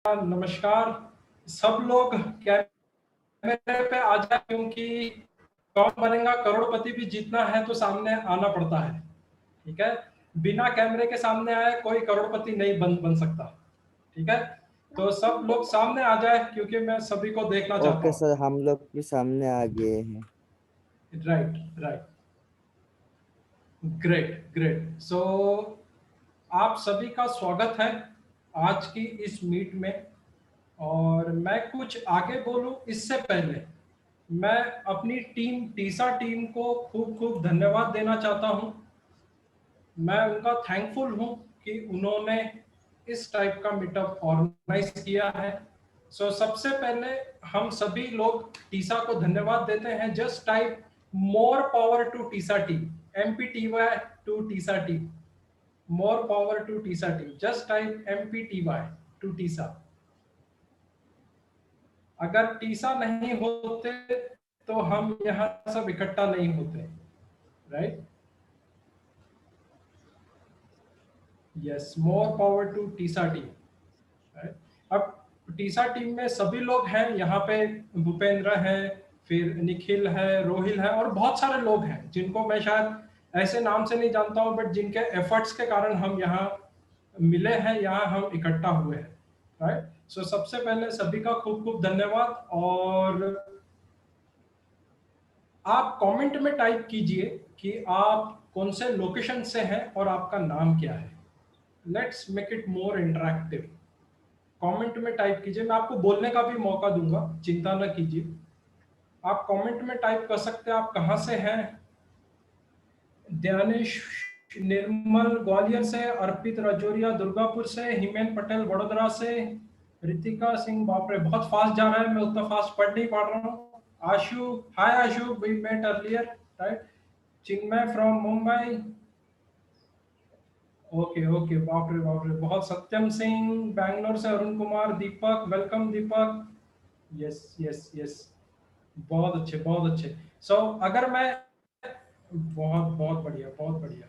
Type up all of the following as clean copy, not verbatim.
नमस्कार। सब लोग कैमरे पे आ जाए क्योंकि कौन बनेगा करोड़पति भी जीतना है तो सामने आना पड़ता है। ठीक है, बिना कैमरे के सामने आए कोई करोड़पति नहीं बन सकता। ठीक है, तो सब लोग सामने आ जाए क्योंकि मैं सभी को देखना चाहता ओके हूँ। सर, हम लोग भी सामने आ गए हैं। Right right, great great. So आप सभी का स्वागत है आज की इस मीट में। और मैं कुछ आगे बोलूं इससे पहले मैं अपनी टीम टीसा टीम को खूब खूब धन्यवाद देना चाहता हूं। मैं उनका थैंकफुल हूं कि उन्होंने इस टाइप का मीटअप ऑर्गेनाइज किया है। सबसे पहले हम सभी लोग टीसा को धन्यवाद देते हैं। Just type more power to टीसा टीम, एमपीटीवाई टू टीसा टीम, मोर पावर टू टीसा team. Just type MPTY to टीसा। अगर टीसा नहीं होते तो हम यहाँ सब इकट्ठा नहीं होते। Right, yes, more power to टीसा टीम। राइट, अब टीसा टीम में सभी लोग हैं यहाँ पे। भूपेंद्र है, फिर निखिल है, रोहिल है और बहुत सारे लोग हैं जिनको मैं शायद ऐसे नाम से नहीं जानता हूँ, बट जिनके एफर्ट्स के कारण हम यहाँ मिले हैं, यहाँ हम इकट्ठा हुए हैं। राइट, सबसे पहले सभी का खूब खूब धन्यवाद। और आप कमेंट में टाइप कीजिए कि आप कौन से लोकेशन से हैं और आपका नाम क्या है। Let's make it more interactive. Comment में टाइप कीजिए, मैं आपको बोलने का भी मौका दूंगा, चिंता न कीजिए। आप कमेंट में टाइप कर सकते हैं आप कहाँ से हैं। ध्यानेश निर्मल ग्वालियर से, अर्पित राजौरिया दुर्गापुर से, हिमेन पटेल वडोदरा से, रितिका सिंह, बाप रे बहुत फास्ट जा रहा है, मैं उतना फास्ट पढ़ नहीं पा रहा हूँ। Ashu, hi Ashu, we met earlier, right. Chinmay from Mumbai, okay okay, बाप रे बहुत। सत्यम सिंह बैंगलोर से, Arun Kumar, Deepak, welcome Deepak. Yes yes yes, बहुत अच्छे बहुत अच्छे। अगर मैं बहुत बहुत बढ़िया बहुत बढ़िया,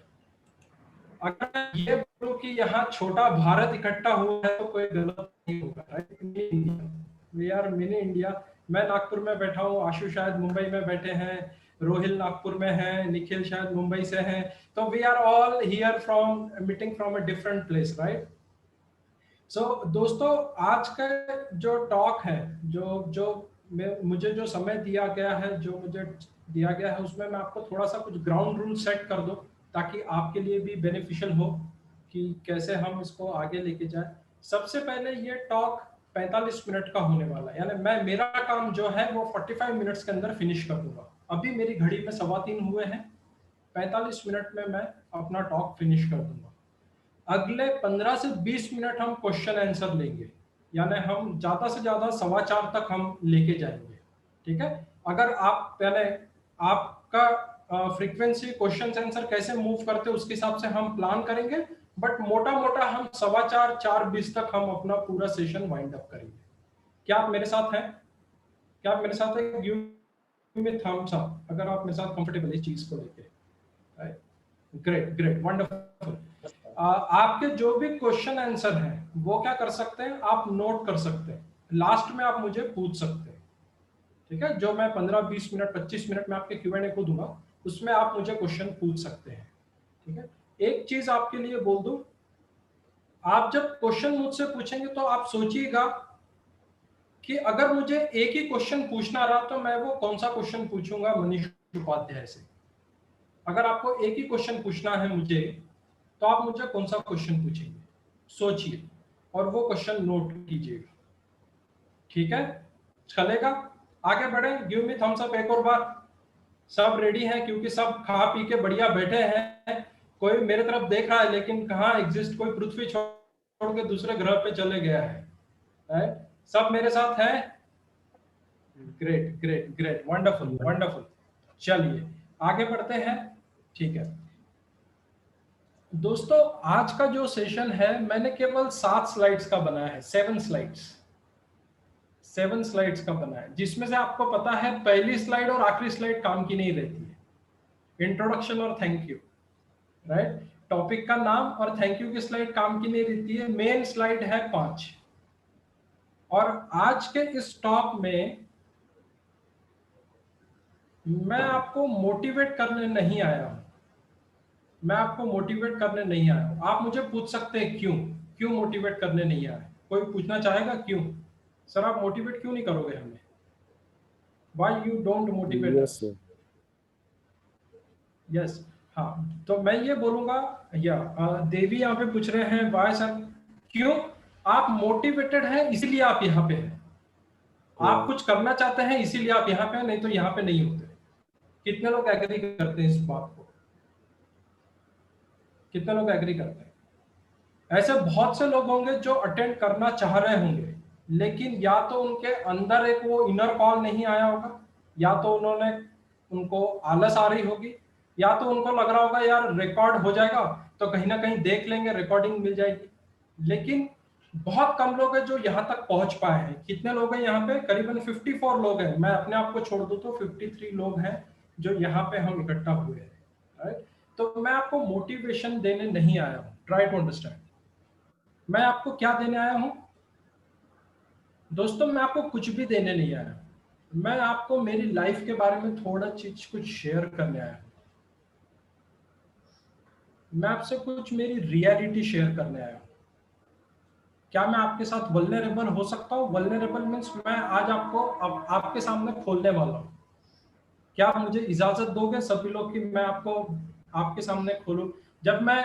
अगर मैं ये बोलूं कि यहाँ छोटा भारत इकट्ठा हुआ है तो कोई गलत नहीं होगा। Right, mini India, we are mini India. मैं नागपुर में बैठा हूँ, आशु शायद मुंबई में बैठे हैं, रोहिल नागपुर में है, निखिल शायद मुंबई से हैं। तो we are all here from meeting from a different place. Right, दोस्तों आज का जो टॉक है, जो जो मुझे जो समय दिया गया है, जो मुझे दिया गया है, उसमें मैं आपको थोड़ा सा कुछ ग्राउंड रूल सेट कर दूं ताकि आपके लिए भी बेनिफिशियल हो कि कैसे हम इसको आगे लेके जाए। सबसे पहले ये टॉक 45 मिनट का होने वाला है, यानी मैं मेरा काम जो है वो 45 मिनट्स के अंदर फिनिश कर दूंगा। अभी मेरी घड़ी में 3:15 हुए हैं, 45 मिनट में मैं अपना टॉक फिनिश कर दूंगा। अगले 15 से 20 मिनट हम क्वेश्चन आंसर लेंगे, यानी हम ज्यादा से ज्यादा 4:15 तक हम लेके जाएंगे। ठीक है, अगर आप पहले आपका फ्रीक्वेंसी क्वेश्चन आंसर कैसे मूव करते हैं उसके हिसाब से हम प्लान करेंगे, बट मोटा मोटा हम 4:15 4:20 तक हम अपना पूरा सेशन वाइंड अप करेंगे। क्या आप मेरे साथ हैं? क्या आप मेरे साथ हैं? गिव मी थम्स अप अगर आप मेरे साथ कंफर्टेबल इस चीज को लेके। Great great, wonderful. आपके जो भी क्वेश्चन आंसर हैं वो क्या कर सकते हैं, आप नोट कर सकते हैं, लास्ट में आप मुझे पूछ सकते हैं। ठीक है, जो मैं 15-20 मिनट 25 मिनट में आपके Q&A को दूंगा उसमें आप मुझे क्वेश्चन पूछ सकते हैं। ठीक है, एक चीज आपके लिए बोल दूं, आप जब क्वेश्चन मुझसे पूछेंगे तो आप सोचिएगा कि अगर मुझे एक ही क्वेश्चन पूछना रहा तो मैं वो कौन सा क्वेश्चन पूछूंगा मनीष उपाध्याय से। अगर आपको एक ही क्वेश्चन पूछना है मुझे तो आप मुझे कौन सा क्वेश्चन पूछेंगे, सोचिए और वो क्वेश्चन नोट कीजिएगा। ठीक है, चलेगा? आगे बढ़े, गिव मी थम्स अप एक और बार। सब रेडी हैं क्योंकि सब खा पी के बढ़िया बैठे हैं। कोई मेरे तरफ देख रहा है लेकिन कहाँ एग्जिस्ट, कोई पृथ्वी छोड़ के दूसरे ग्रह पे चले गया है। राइट, सब मेरे साथ हैं। Great great great, wonderful wonderful. चलिए आगे बढ़ते हैं। ठीक है दोस्तों, आज का जो सेशन है मैंने केवल 7 स्लाइड्स का बनाया है, 7 स्लाइड्स का बनाया है, जिसमें से आपको पता है पहली स्लाइड और आखिरी स्लाइड काम की नहीं रहती है, इंट्रोडक्शन और थैंक यू। राइट, टॉपिक का नाम और थैंक यू की स्लाइड काम की नहीं रहती है, मेन स्लाइड है 5। और आज के इस टॉक में मैं आपको मोटिवेट करने नहीं आया हूं। मैं आपको मोटिवेट करने नहीं आया हूं। आप मुझे पूछ सकते हैं क्यों, क्यों मोटिवेट करने नहीं आए? कोई पूछना चाहेगा क्यों? सर आप मोटिवेट क्यों नहीं करोगे हमें? Why you don't motivate yes us? Sir. Yes. हाँ, तो मैं ये बोलूंगा, या देवी यहाँ पे पूछ रहे हैं वाई सर, क्यों आप मोटिवेटेड हैं इसीलिए आप यहाँ पे हैं। आप कुछ करना चाहते हैं इसीलिए आप यहाँ पे हैं, नहीं तो यहाँ पे नहीं होते। कितने लोग एग्री करते हैं इस बात को? कितने लोग एग्री करते हैं? ऐसे बहुत से लोग होंगे जो अटेंड करना चाह रहे होंगे, लेकिन या तो उनके अंदर एक वो इनर कॉल नहीं आया होगा, या तो उन्होंने उनको आलस आ रही होगी, या तो उनको लग रहा होगा यार रिकॉर्ड हो जाएगा तो कहीं ना कहीं देख लेंगे, रिकॉर्डिंग मिल जाएगी। लेकिन बहुत कम लोग हैं जो यहाँ तक पहुंच पाए हैं। कितने लोग हैं यहाँ पे? करीबन 54 लोग हैं। मैं अपने आप को छोड़ दूं तो 53 लोग हैं जो यहाँ पे हम इकट्ठा हुए हैं, राइट? तो मैं आपको मोटिवेशन देने नहीं आया हूँ, ट्राई टू अंडरस्टैंड। मैं आपको क्या देने आया हूं दोस्तों? मैं आपको कुछ भी देने नहीं आया। मैं आपको मेरी लाइफ के बारे में थोड़ा चीज कुछ शेयर करने आया हूं। मैं आपसे कुछ मेरी रियलिटी शेयर करने आया हूं। क्या मैं आपके साथ वल्नरेबल हो सकता हूं? वल्नरेबल मीन्स मैं आज आपको आपके सामने खोलने वाला हूं। क्या आप मुझे इजाजत दोगे सभी लोग कि मैं आपको आपके सामने खोलूं? जब मैं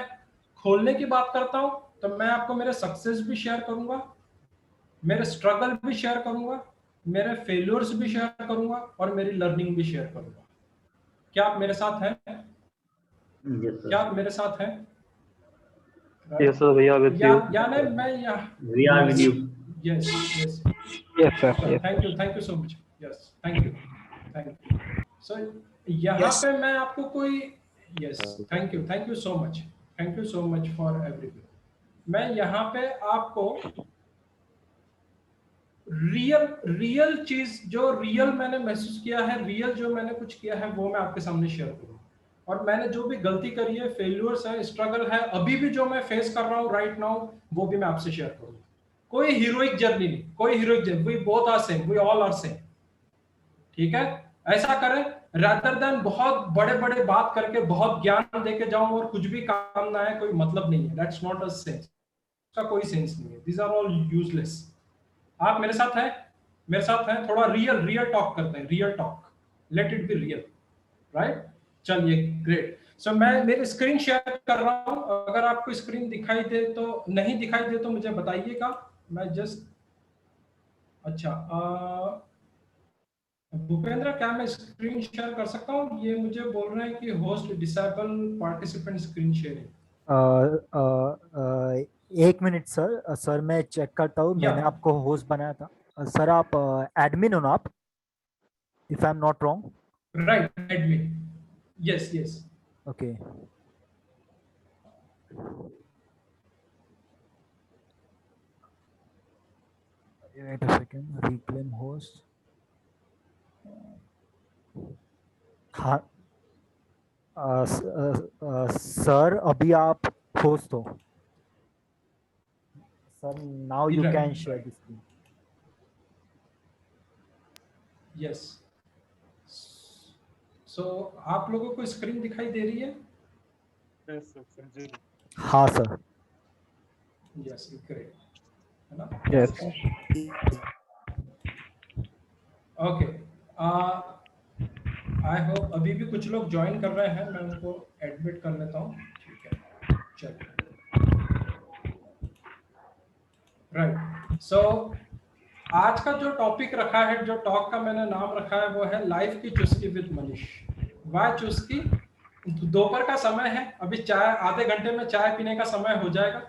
खोलने की बात करता हूं तो मैं आपको मेरे सक्सेस भी शेयर करूंगा, मेरे स्ट्रगल भी शेयर करूंगा, मेरे फेल्योर्स भी शेयर करूंगा, और मेरी लर्निंग भी शेयर करूंगा। क्या आप मेरे साथ हैं? Yes, क्या sir. आप मेरे साथ हैं? Yes, sir. We are with या you. यानी मैं या We are with yes you. Yes yes Yes, sir. Yes, thank sir. You, thank you so much. Yes, thank you, thank you. So यहाँ पे मैं आपको कोई, yes, thank you so much, thank you so much for everything. मैं यहाँ पे आपको real real चीज, जो रियल मैंने महसूस किया है, रियल जो मैंने कुछ किया है, वो मैं आपके सामने शेयर करूँ। और मैंने जो भी गलती करी है, फेल्यूर्स है, स्ट्रगल है, अभी भी जो मैं फेस कर रहा हूँ राइट नाउ, वो भी मैं आपसे शेयर करूँ। कोई हीरोइक जर्नी नहीं, कोई heroic journey, we both are same, we all are same. ठीक है? ऐसा करें, रादर देन बहुत बड़े बड़े बात करके बहुत ज्ञान देके जाऊं और कुछ भी काम ना है, कोई मतलब नहीं है। दैट्स नॉट अ सेंस, उसका कोई सेंस नहीं है। These are all useless. आप मेरे साथ हैं? मेरे साथ हैं? थोड़ा रियल रियल टॉक करते हैं, real talk, let it be real, right? चलिए, ग्रेट। सो मैं मेरी स्क्रीन शेयर कर रहा हूं। अगर आपको स्क्रीन दिखाई दे तो, नहीं दिखाई दे तो मुझे बताइएगा। मैं जस्ट, अच्छा, भूपेंद्र, क्या मैं स्क्रीन शेयर कर सकता हूं? ये मुझे बोल रहे हैं कि host disable participant screen sharing. एक मिनट सर, सर मैं चेक करता हूँ। या मैंने आपको होस्ट बनाया था। सर आप एडमिन हो ना आप, if I am not wrong? Right, admin, yes yes. Okay, wait a second, reclaim host. हाँ सर, अभी आप होस्ट हो sir. Now you can share the screen. Yes. So आप लोगों को स्क्रीन दिखाई दे रही है? हाँ सर। यस, ग्रेट, है ना? Yes. ओके, आई होप अभी भी कुछ लोग ज्वाइन कर रहे हैं, मैं उनको एडमिट कर लेता हूँ। ठीक है, चलिए, राइट। सो आज का जो टॉपिक रखा है, जो टॉक का मैंने नाम रखा है, वो है लाइफ की चुस्की विद मनीष। वाह चुस्की? दोपहर का समय है, अभी चाय, आधे घंटे में चाय पीने का समय हो जाएगा।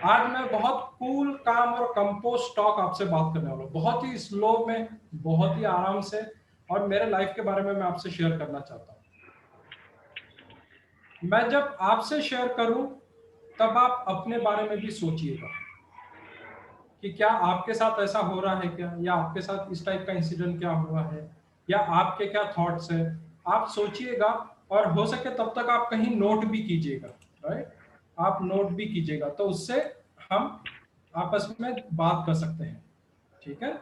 आज मैं बहुत कूल, काम और कंपोस्ट टॉक आपसे बात करने वाला हूँ, बहुत ही स्लो में, बहुत ही आराम से, और मेरे लाइफ के बारे में मैं आपसे शेयर करना चाहता हूँ। मैं जब आपसे शेयर करूं तब आप अपने बारे में भी सोचिएगा कि क्या आपके साथ ऐसा हो रहा है क्या, या आपके साथ इस टाइप का इंसिडेंट क्या हुआ है, या आपके क्या थॉट्स है। आप सोचिएगा, और हो सके तब तक आप कहीं नोट भी कीजिएगा, राइट? आप नोट भी कीजिएगा, तो उससे हम आपस में बात कर सकते हैं। ठीक है,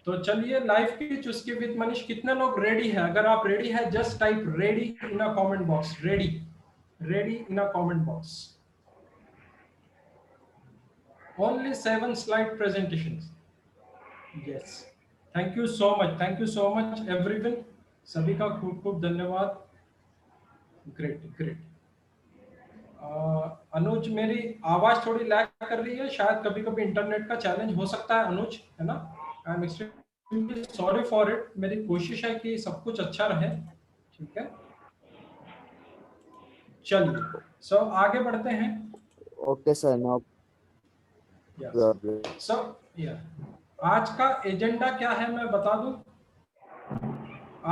तो चलिए लाइफ की चुस्की विद मनीष, कितने लोग रेडी है? अगर आप रेडी है just type ready in a comment box, ready, ready in a comment box. Only 7 slide presentations. Yes, thank you so much, thank you so much everyone, सभी का खूब खूब धन्यवाद। Great great. अनुज, मेरी आवाज थोड़ी लैग कर रही है, शायद कभी कभी इंटरनेट का चैलेंज हो सकता है अनुज, है ना? I am extremely sorry for it. मेरी कोशिश है कि सब कुछ अच्छा रहे, ठीक है? चलिए सो आगे बढ़ते हैं। Okay sir, no problem. So आज का एजेंडा क्या है मैं बता दूं।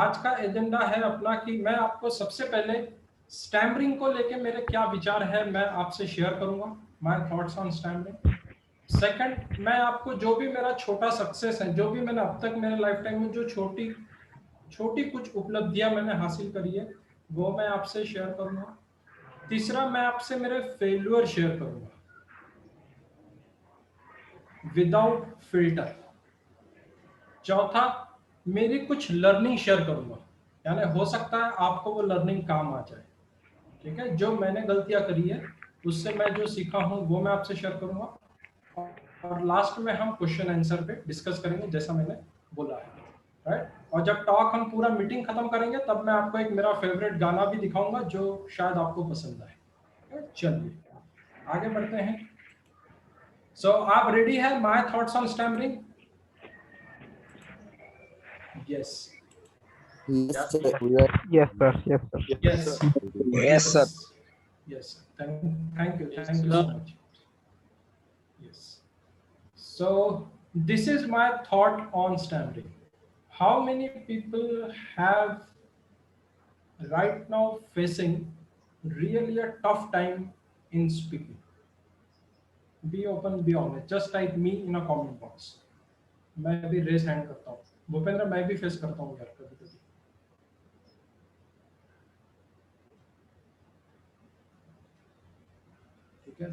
आज का एजेंडा है अपना कि मैं आपको सबसे पहले स्टैमरिंग को लेके मेरे क्या विचार है मैं आपसे शेयर करूंगा, my thoughts on stammering. Second, मैं आपको जो भी मेरा छोटा सक्सेस है, जो भी मैंने अब तक मेरे लाइफ टाइम में जो छोटी छोटी कुछ उपलब्धियां मैंने हासिल करी है वो मैं आपसे शेयर करूंगा। तीसरा, मैं आपसे मेरे फेल्यूर शेयर करूंगा विदाउट फिल्टर। चौथा, मेरी कुछ लर्निंग शेयर करूंगा, यानी हो सकता है आपको वो लर्निंग काम आ जाए, ठीक है? जो मैंने गलतियां करी है उससे मैं जो सीखा हूं वो मैं आपसे शेयर करूंगा। और लास्ट में हम क्वेश्चन आंसर पे डिस्कस करेंगे जैसा मैंने बोला है, राइट? और जब टॉक हम पूरा मीटिंग खत्म करेंगे तब मैं आपको एक मेरा फेवरेट गाना भी दिखाऊंगा जो शायद आपको पसंद आए। चलिए आगे बढ़ते हैं। सो आप रेडी है? My thoughts on stammering. Yes yes sir, we are Yes, sir. Yes, sir. Yes ready. Yes, sir. yes, thank you so much. Yes, so this is my thought on stammering. How many people have right now facing really a tough time in speaking? Be open, be honest, just type me in a comment box. मैं भी race hand करता हूँ भूपेंद्र, मैं भी face करता हूँ यार कभी कभी। ठीक है,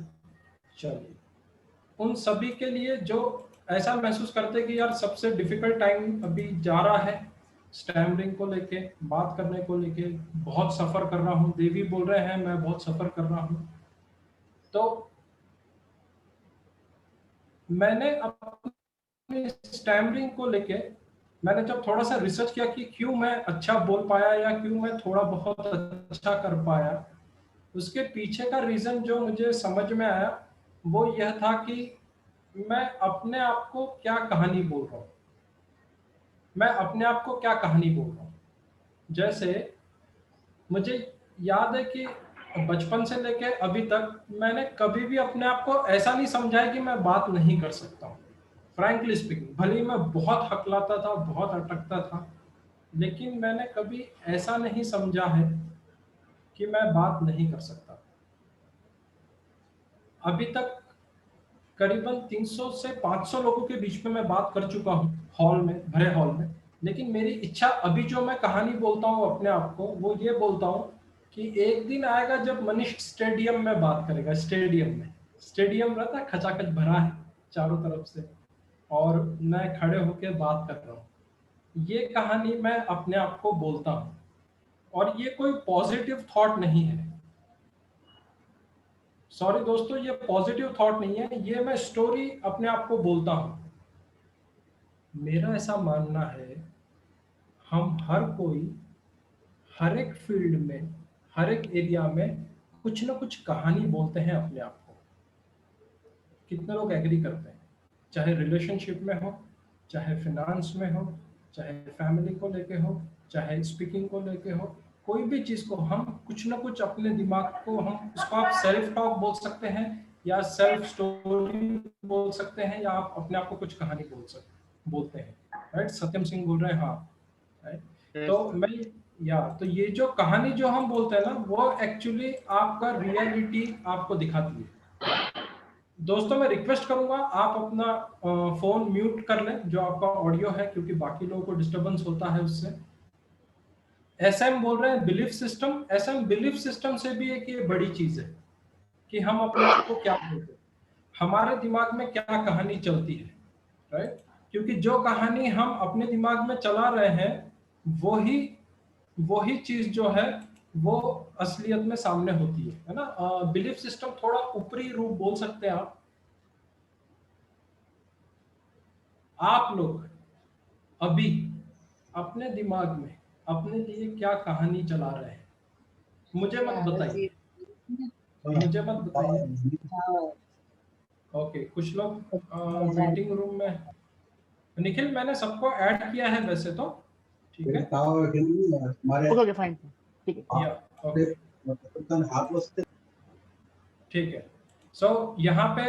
चलिए उन सभी के लिए जो ऐसा महसूस करते कि यार सबसे डिफिकल्ट टाइम अभी जा रहा है स्टैमरिंग को लेके, बात करने को लेके बहुत सफर कर रहा हूँ, देवी बोल रहे हैं मैं बहुत सफर कर रहा हूँ। तो मैंने अपने स्टैमरिंग को लेके मैंने जब थोड़ा सा रिसर्च किया कि क्यों मैं अच्छा बोल पाया या क्यों मैं थोड़ा बहुत अच्छा कर पाया, उसके पीछे का रीजन जो मुझे समझ में आया वो यह था कि मैं अपने आप को क्या कहानी बोल रहा हूँ, मैं अपने आप को क्या कहानी बोल रहा हूँ। जैसे मुझे याद है कि बचपन से लेके अभी तक मैंने कभी भी अपने आप को ऐसा नहीं समझा है कि मैं बात नहीं कर सकता हूँ। फ्रैंकली स्पीकिंग, भले ही मैं बहुत हकलाता था, बहुत अटकता था, लेकिन मैंने कभी ऐसा नहीं समझा है कि मैं बात नहीं कर सकता। अभी तक करीबन 300 से 500 लोगों के बीच में मैं बात कर चुका हूँ हॉल में, भरे हॉल में, लेकिन मेरी इच्छा अभी जो मैं कहानी बोलता हूँ अपने आप को वो ये बोलता हूँ कि एक दिन आएगा जब मनीष स्टेडियम में बात करेगा। स्टेडियम में, स्टेडियम रहता है खचाखच भरा है चारों तरफ से और मैं खड़े होकर बात कर रहा हूँ, ये कहानी मैं अपने आप को बोलता हूँ। और ये कोई पॉजिटिव थॉट नहीं है, सॉरी दोस्तों, ये पॉजिटिव थॉट नहीं है, ये मैं स्टोरी अपने आप को बोलता हूं। मेरा ऐसा मानना है हम हर कोई हर एक फील्ड में, हर एक एरिया में कुछ ना कुछ कहानी बोलते हैं अपने आप को। कितने लोग एग्री करते हैं? चाहे रिलेशनशिप में हो, चाहे फिनांस में हो, चाहे फैमिली को लेके हो, चाहे स्पीकिंग को लेके हो, कोई भी चीज को हम कुछ ना कुछ अपने दिमाग को, हम उसको आप सेल्फ टॉक बोल सकते हैं या सेल्फ स्टोरी बोल सकते हैं या आप अपने आप को कुछ कहानी बोलते हैं, राइट? सत्यम सिंह बोल रहे हैं, हाँ, राइट? तो मैं तो ये जो कहानी जो हम बोलते हैं ना वो एक्चुअली आपका रियलिटी आपको दिखाती है। दोस्तों मैं रिक्वेस्ट करूंगा आप अपना फोन म्यूट कर लें जो आपका ऑडियो है, क्योंकि बाकी लोगों को डिस्टरबेंस होता है उससे। एसएम बोल रहे हैं belief system. SM belief system से भी एक ये बड़ी चीज है कि हम अपने आप को क्या बोलते हैं, हमारे दिमाग में क्या कहानी चलती है, राइट? क्योंकि जो कहानी हम अपने दिमाग में चला रहे हैं वही चीज जो है वो असलियत में सामने होती है ना। बिलीफ सिस्टम थोड़ा ऊपरी रूप बोल सकते हैं आप लोग अभी अपने दिमाग में अपने लिए क्या कहानी चला रहे हैं, मुझे मत बताइए, मुझे मत बताइए। ओके, कुछ लोग मीटिंग रूम में, निखिल मैंने सबको ऐड किया है वैसे तो, ठीक है। ओके फाइन, ठीक है। या ओके ठीक है। सो यहाँ पे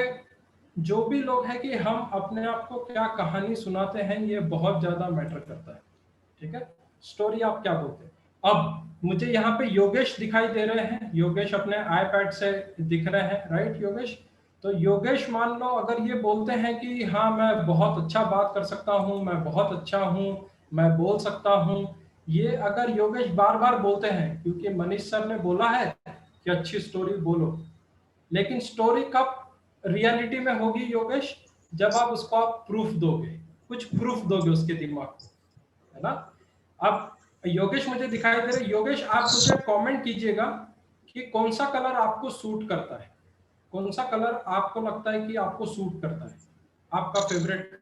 जो भी लोग हैं कि हम अपने आप को क्या कहानी सुनाते हैं ये बहुत ज्यादा मैटर करता है, ठीक है। स्टोरी आप क्या बोलते हैं। अब मुझे यहाँ पे योगेश दिखाई दे रहे हैं, योगेश अपने आईपैड से दिख रहे हैं, राइट योगेश। तो योगेश मान लो अगर ये बोलते हैं कि हाँ मैं बहुत अच्छा बात कर सकता हूँ, मैं बहुत अच्छा हूँ, मैं बोल सकता हूँ, ये अगर योगेश बार बार बोलते हैं, क्योंकि मनीष सर ने बोला है कि अच्छी स्टोरी बोलो, लेकिन स्टोरी कब रियलिटी में होगी योगेश, जब आप उसको आप प्रूफ दोगे, कुछ प्रूफ दोगे उसके दिमाग को, है ना। अब योगेश मुझे दिखाई दे रहे, योगेश आप मुझे कमेंट कीजिएगा कि कौन सा कलर आपको सूट करता है, कौन सा कलर आपको लगता है कि आपको सूट करता है, आपका फेवरेट।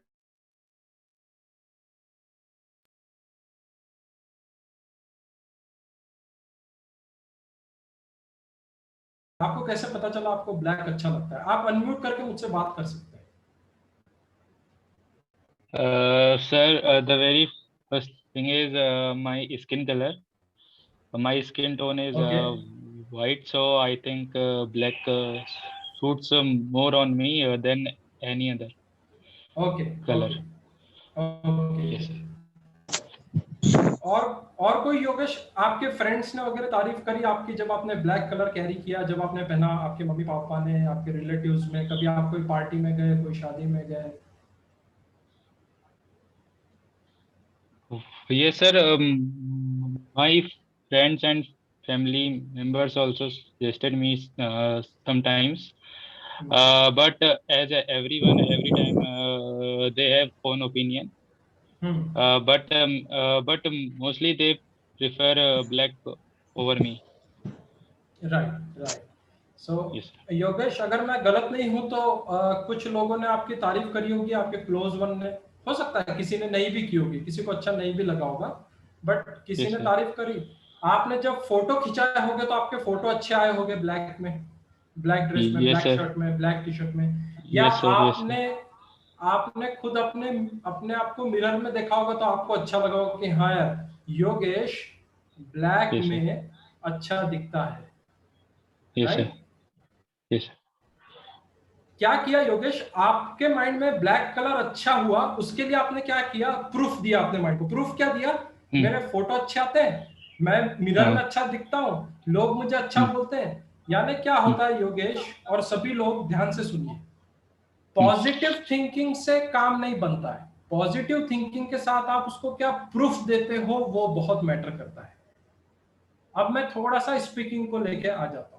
आपको कैसे पता चला आपको ब्लैक अच्छा लगता है, आप अनम्यूट करके मुझसे बात कर सकते हैं। Sir, the very first thing is my skin color. My skin tone is Okay. white, so I think black suits more on me than any other okay color. Okay Yes, sir. और कोई योगेश आपके friends ने वगैरह तारीफ करी आपकी जब आपने ब्लैक कलर कैरी किया, जब आपने पहना, आपके मम्मी पापा ने, आपके रिलेटिव्स में, कभी आप कोई पार्टी में गए, कोई शादी में गए। Yes, sir. My friends and family members also suggested me sometimes, but as everyone, every time they have own opinion. But mostly they prefer black over me. Right so Yes, sir. Yogesh अगर मैं गलत नहीं हूं तो कुछ लोगों ने आपकी तारीफ करी होगी, आपके क्लोज वन ने, हो सकता है किसी ने नहीं भी की होगी, किसी को अच्छा नहीं भी लगा होगा, बट किसी Yes, ने sir. तारीफ करी। आपने जब फोटो खिंचाए होगे तो आपके फोटो अच्छे आए होंगे ब्लैक में, ब्लैक ड्रेस में, Yes, ब्लैक sir. शर्ट में, ब्लैक टी शर्ट में, या Yes, sir. Yes, sir. आपने खुद अपने आप को मिरर में देखा होगा तो आपको अच्छा लगा होगा कि हाँ यार योगेश ब्लैक Yes, sir. में अच्छा दिखता है, Yes, sir. Right. Yes, sir. क्या किया योगेश, आपके माइंड में ब्लैक कलर अच्छा हुआ, उसके लिए आपने क्या किया, प्रूफ दिया अपने माइंड को। प्रूफ क्या दिया, मेरे फोटो अच्छे आते हैं, मैं मिरर में अच्छा दिखता हूँ, लोग मुझे अच्छा बोलते हैं। यानी क्या होता है योगेश और सभी लोग ध्यान से सुनिए, पॉजिटिव थिंकिंग से काम नहीं बनता है, पॉजिटिव थिंकिंग के साथ आप उसको क्या प्रूफ देते हो वो बहुत मैटर करता है। अब मैं थोड़ा सा स्पीकिंग को लेके आ जाता हूँ।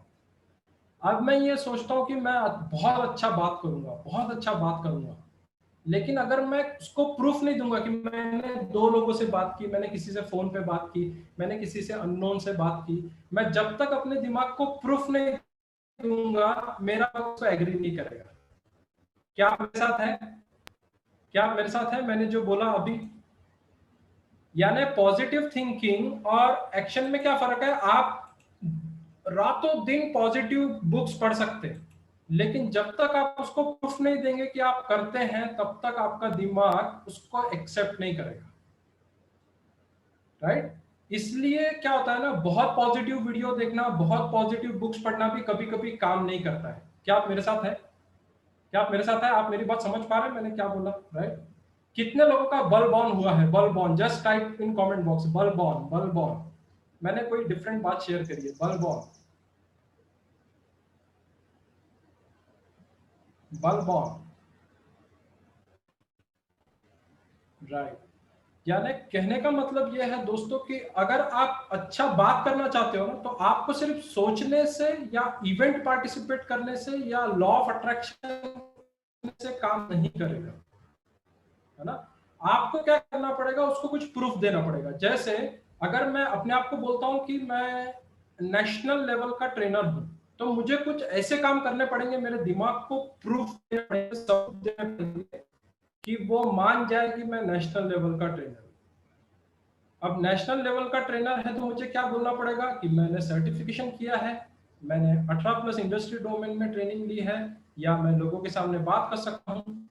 अब मैं ये सोचता हूँ कि मैं बहुत अच्छा बात करूंगा, बहुत अच्छा बात करूंगा, लेकिन अगर मैं उसको प्रूफ नहीं दूंगा कि मैंने 2 लोगों से बात की, मैंने किसी से फोन पे बात की, मैंने किसी से अननोन से बात की, मैं जब तक अपने दिमाग को प्रूफ नहीं दूंगा मेरा उसको एग्री नहीं करेगा। क्या आप मेरे साथ है, क्या आप मेरे साथ है, मैंने जो बोला अभी। यानी पॉजिटिव थिंकिंग और एक्शन में क्या फर्क है, आप रातों दिन पॉजिटिव बुक्स पढ़ सकते हैं, लेकिन जब तक आप उसको प्रूफ नहीं देंगे कि आप करते हैं तब तक आपका दिमाग उसको एक्सेप्ट नहीं करेगा, राइट। इसलिए क्या होता है ना, बहुत पॉजिटिव वीडियो देखना, बहुत पॉजिटिव बुक्स पढ़ना भी कभी कभी काम नहीं करता है। क्या आप मेरे साथ है, क्या आप मेरे साथ है, आप मेरी बात समझ पा रहे हैं मैंने क्या बोला, राइट। कितने लोगों का बल बॉर्न हुआ है, बल born, just type in comment box बल बॉर्न, बल बॉर्न। मैंने कोई डिफरेंट बात शेयर करी है, बल बॉर्न, बल बॉर्न, राइट। यानी कहने का मतलब यह है दोस्तों कि अगर आप अच्छा बात करना चाहते हो ना तो आपको सिर्फ सोचने से या इवेंट पार्टिसिपेट करने से या लॉ ऑफ अट्रैक्शन से काम नहीं करेगा, है ना। आपको क्या करना पड़ेगा, उसको कुछ प्रूफ देना पड़ेगा। जैसे अगर मैं अपने आप को बोलता हूँ कि मैं नेशनल लेवल का ट्रेनर हूँ, तो मुझे कुछ ऐसे काम करने पड़ेंगे, मेरे दिमाग को प्रूफ देने पड़ेंगे, सबूत देने पड़ेंगे कि वो मान जाए कि मैं नेशनल लेवल का ट्रेनर हूँ। अब नेशनल लेवल का ट्रेनर है तो मुझे क्या बोलना पड़ेगा कि मैंने सर्टिफिकेशन किया है, मैंने 18+ इंडस्ट्री डोमेन में ट्रेनिंग ली है, या मैं लोगों के सामने बात कर सकता हूँ।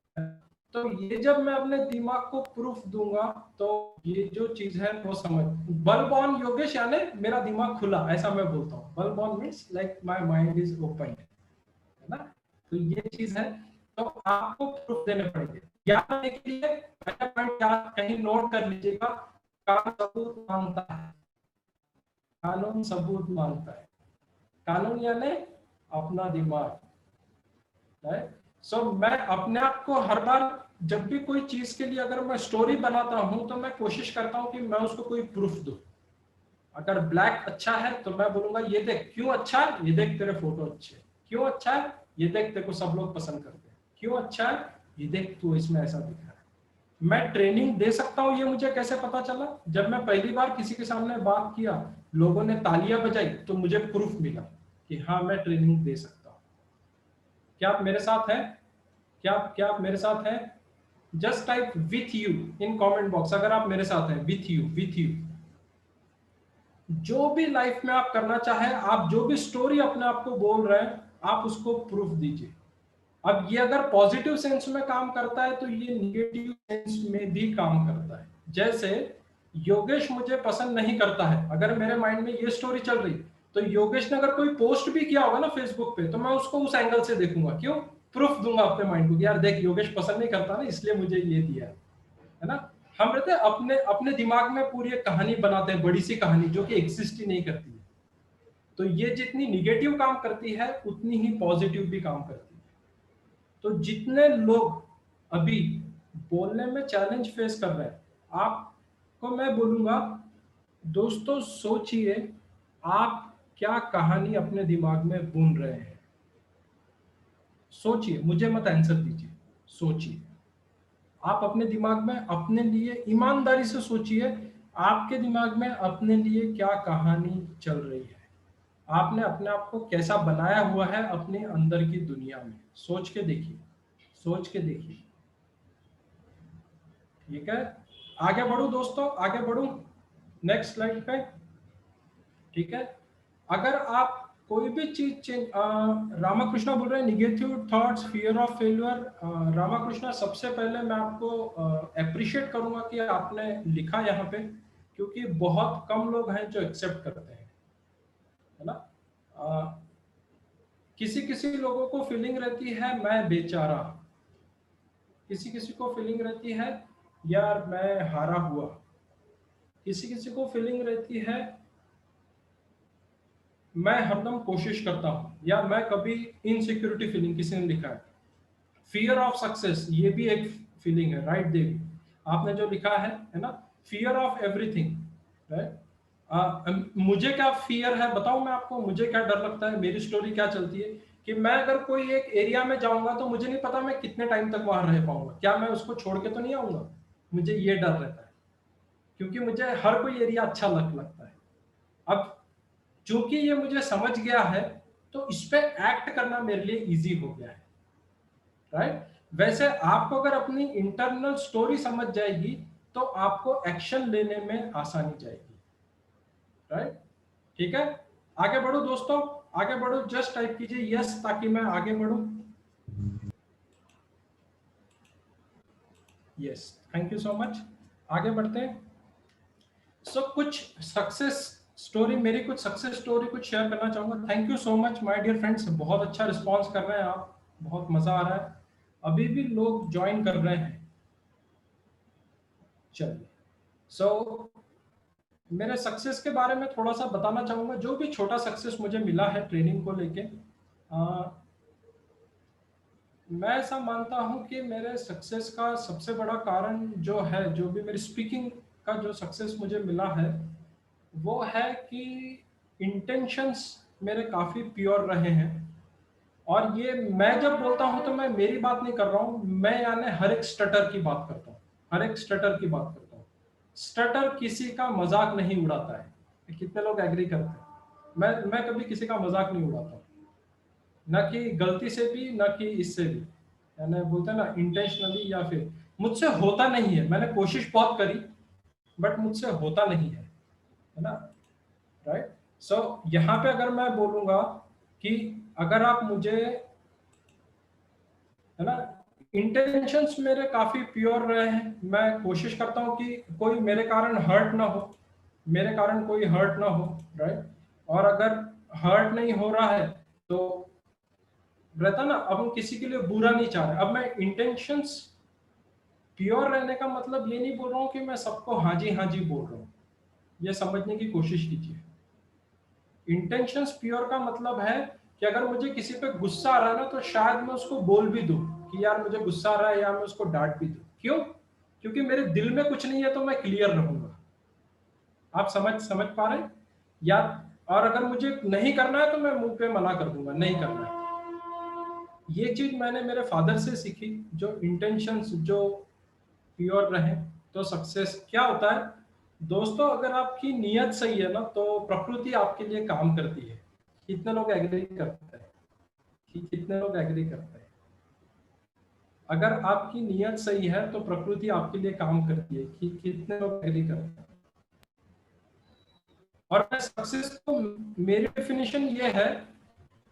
तो ये जब मैं अपने दिमाग को प्रूफ दूंगा तो ये जो चीज है वो समझ, बल्ब ऑन योगेश यानी मेरा दिमाग खुला, ऐसा मैं बोलता हूँ। Bulb on means like my mind is open, है ना। तो ये चीज है, तो आपको प्रूफ देने पड़ेंगे। याद रखने के लिए पहला पॉइंट कहीं नोट कर लीजिएगा, कानून सबूत मांगता है, कानून सबूत मांगता है। कानून यानी अपना दिमाग, राइट। सो मैं अपने आप को हर बार जब भी कोई चीज के लिए अगर मैं स्टोरी बनाता हूं तो मैं कोशिश करता हूं कि मैं उसको कोई प्रूफ दूं। अगर ब्लैक अच्छा है तो मैं बोलूंगा ये देख क्यों अच्छा है, ये देख तेरे फोटो अच्छे, क्यों अच्छा है, ये देख तेरे को सब लोग पसंद करते हैं, क्यों अच्छा है, ये देख तू इसमें ऐसा दिख रहा है। मैं ट्रेनिंग दे सकता हूँ, ये मुझे कैसे पता चला, जब मैं पहली बार किसी के सामने बात किया, लोगों ने तालियां बजाई, तो मुझे प्रूफ मिला कि हाँ मैं ट्रेनिंग दे सकता हूँ। क्या आप मेरे साथ हैं? क्या आप मेरे साथ हैं? Just type with you in comment box अगर आप मेरे साथ हैं। विथ यू जो भी लाइफ में आप करना चाहे, आप जो भी स्टोरी अपने आप को बोल रहे हैं, आप उसको प्रूफ दीजिए। अब ये अगर पॉजिटिव सेंस में काम करता है तो ये निगेटिव सेंस में भी काम करता है। जैसे योगेश मुझे पसंद नहीं करता है, अगर मेरे माइंड में ये स्टोरी चल रही, तो योगेश ने अगर कोई पोस्ट भी किया होगा ना फेसबुक पे, तो मैं उसको उस एंगल से देखूंगा। क्यों? प्रूफ दूंगा अपने माइंड को कि यार देख योगेश पसंद नहीं करता ना, इसलिए मुझे ये दिया है ना। हम रहते हैं अपने अपने दिमाग में पूरी एक कहानी बनाते हैं, बड़ी सी कहानी जो कि एग्जिस्ट ही नहीं करती है। तो ये जितनी निगेटिव काम करती है उतनी ही पॉजिटिव भी काम करती है। तो जितने लोग अभी बोलने में चैलेंज फेस कर रहे हैं, आपको मैं बोलूंगा दोस्तों सोचिए आप क्या कहानी अपने दिमाग में बुन रहे हैं। सोचिए, मुझे मत आंसर दीजिए, सोचिए। आप अपने दिमाग में अपने लिए ईमानदारी से सोचिए, आपके दिमाग में अपने लिए क्या कहानी चल रही है, आपने अपने आप को कैसा बनाया हुआ है अपने अंदर की दुनिया में। सोच के देखिए, सोच के देखिए। ठीक है, आगे बढ़ू दोस्तों, आगे बढ़ू नेक्स्ट स्लाइड पे। ठीक है, अगर आप कोई भी चीज रामाकृष्णा बोल रहे हैं negative thoughts, fear of failure. Ramakrishna सबसे पहले मैं आपको अप्रिशिएट करूंगा कि आपने लिखा यहाँ पे, क्योंकि बहुत कम लोग हैं जो एक्सेप्ट करते हैं, है ना। किसी किसी लोगों को फीलिंग रहती है मैं बेचारा, किसी किसी को फीलिंग रहती है यार मैं हारा हुआ, किसी किसी को फीलिंग रहती है मैं हरदम कोशिश करता हूं, या मैं कभी इनसिक्योरिटी फीलिंग, किसी ने लिखा है फियर ऑफ सक्सेस, ये भी एक फीलिंग है, राइट देवी आपने जो लिखा है ना, फियर ऑफ एवरीथिंग, राइट। मुझे क्या फियर है बताऊं मैं आपको, मुझे क्या डर लगता है, मेरी स्टोरी क्या चलती है कि मैं अगर कोई एक एरिया में जाऊंगा तो मुझे नहीं पता मैं कितने टाइम तक वहां रह पाऊंगा, क्या मैं उसको छोड़ के तो नहीं आऊंगा, मुझे ये डर रहता है, क्योंकि मुझे हर कोई एरिया अच्छा लगता है। अब चूंकि ये मुझे समझ गया है तो इस पे एक्ट करना मेरे लिए इजी हो गया है, राइट। वैसे आपको अगर अपनी इंटरनल स्टोरी समझ जाएगी तो आपको एक्शन लेने में आसानी जाएगी, राइट। ठीक है, आगे बढ़ो दोस्तों, आगे बढ़ो, जस्ट टाइप कीजिए यस ताकि मैं आगे बढ़ूं। Yes, thank you so much, आगे बढ़ते हैं। सो कुछ सक्सेस स्टोरी, मेरी कुछ सक्सेस स्टोरी कुछ शेयर करना चाहूंगा। Thank you so much my dear friends, बहुत अच्छा रिस्पांस कर रहे हैं आप, बहुत मजा आ रहा है, अभी भी लोग ज्वाइन कर रहे हैं। चलिए, सो मेरे सक्सेस के बारे में थोड़ा सा बताना चाहूंगा, जो भी छोटा सक्सेस मुझे मिला है ट्रेनिंग को लेके। मैं ऐसा मानता हूं कि मेरे सक्सेस का सबसे बड़ा कारण जो है, जो भी मेरी स्पीकिंग का जो सक्सेस मुझे मिला है वो है कि इंटेंशंस मेरे काफ़ी प्योर रहे हैं। और ये मैं जब बोलता हूं तो मैं मेरी बात नहीं कर रहा हूं, मैं यानी हर एक स्टटर की बात करता हूं। हर एक स्टटर की बात करता हूँ। स्टटर किसी का मजाक नहीं उड़ाता है। कितने लोग एग्री करते हैं? मैं कभी किसी का मजाक नहीं उड़ाता हूँ, ना कि गलती से भी ना कि इससे भी, यानी बोलते हैं ना इंटेंशनली, या फिर मुझसे होता नहीं है। मैंने कोशिश बहुत करी बट मुझसे होता नहीं है ना, राइट। सो यहाँ पे अगर मैं बोलूंगा कि अगर आप मुझे, है ना, इंटेंशंस मेरे काफी प्योर रहे हैं, मैं कोशिश करता हूँ कि कोई मेरे कारण हर्ट ना हो, मेरे कारण कोई हर्ट ना हो, राइट। और अगर हर्ट नहीं हो रहा है तो रहता ना, अब हम किसी के लिए बुरा नहीं चाह रहे। अब मैं इंटेंशंस प्योर रहने का मतलब ये नहीं बोल रहा हूँ कि मैं सबको हाँ जी बोल रहा हूँ, ये समझने की कोशिश कीजिए। इंटेंशंस प्योर का मतलब है कि अगर मुझे किसी पे गुस्सा आ रहा है ना, तो शायद मैं उसको बोल भी दूं कि यार मुझे गुस्सा आ रहा है, या मैं उसको डांट भी दूं। क्यों? क्योंकि मेरे दिल में कुछ नहीं है तो मैं क्लियर रहूंगा। आप समझ पा रहे हैं? या और अगर मुझे नहीं करना है तो मैं मुंह पे मना कर दूंगा, नहीं करना है। ये चीज मैंने मेरे फादर से सीखी। जो इंटेंशंस जो प्योर रहे तो सक्सेस क्या होता है दोस्तों, अगर आपकी नीयत सही है ना तो प्रकृति आपके लिए काम करती है। कितने लोग एग्री करते हैं? कितने लोग एग्री करते हैं? अगर आपकी नीयत सही है तो प्रकृति आपके लिए काम करती है। कितने लोग एग्री करते हैं? और सक्सेस को मेरी डेफिनेशन ये है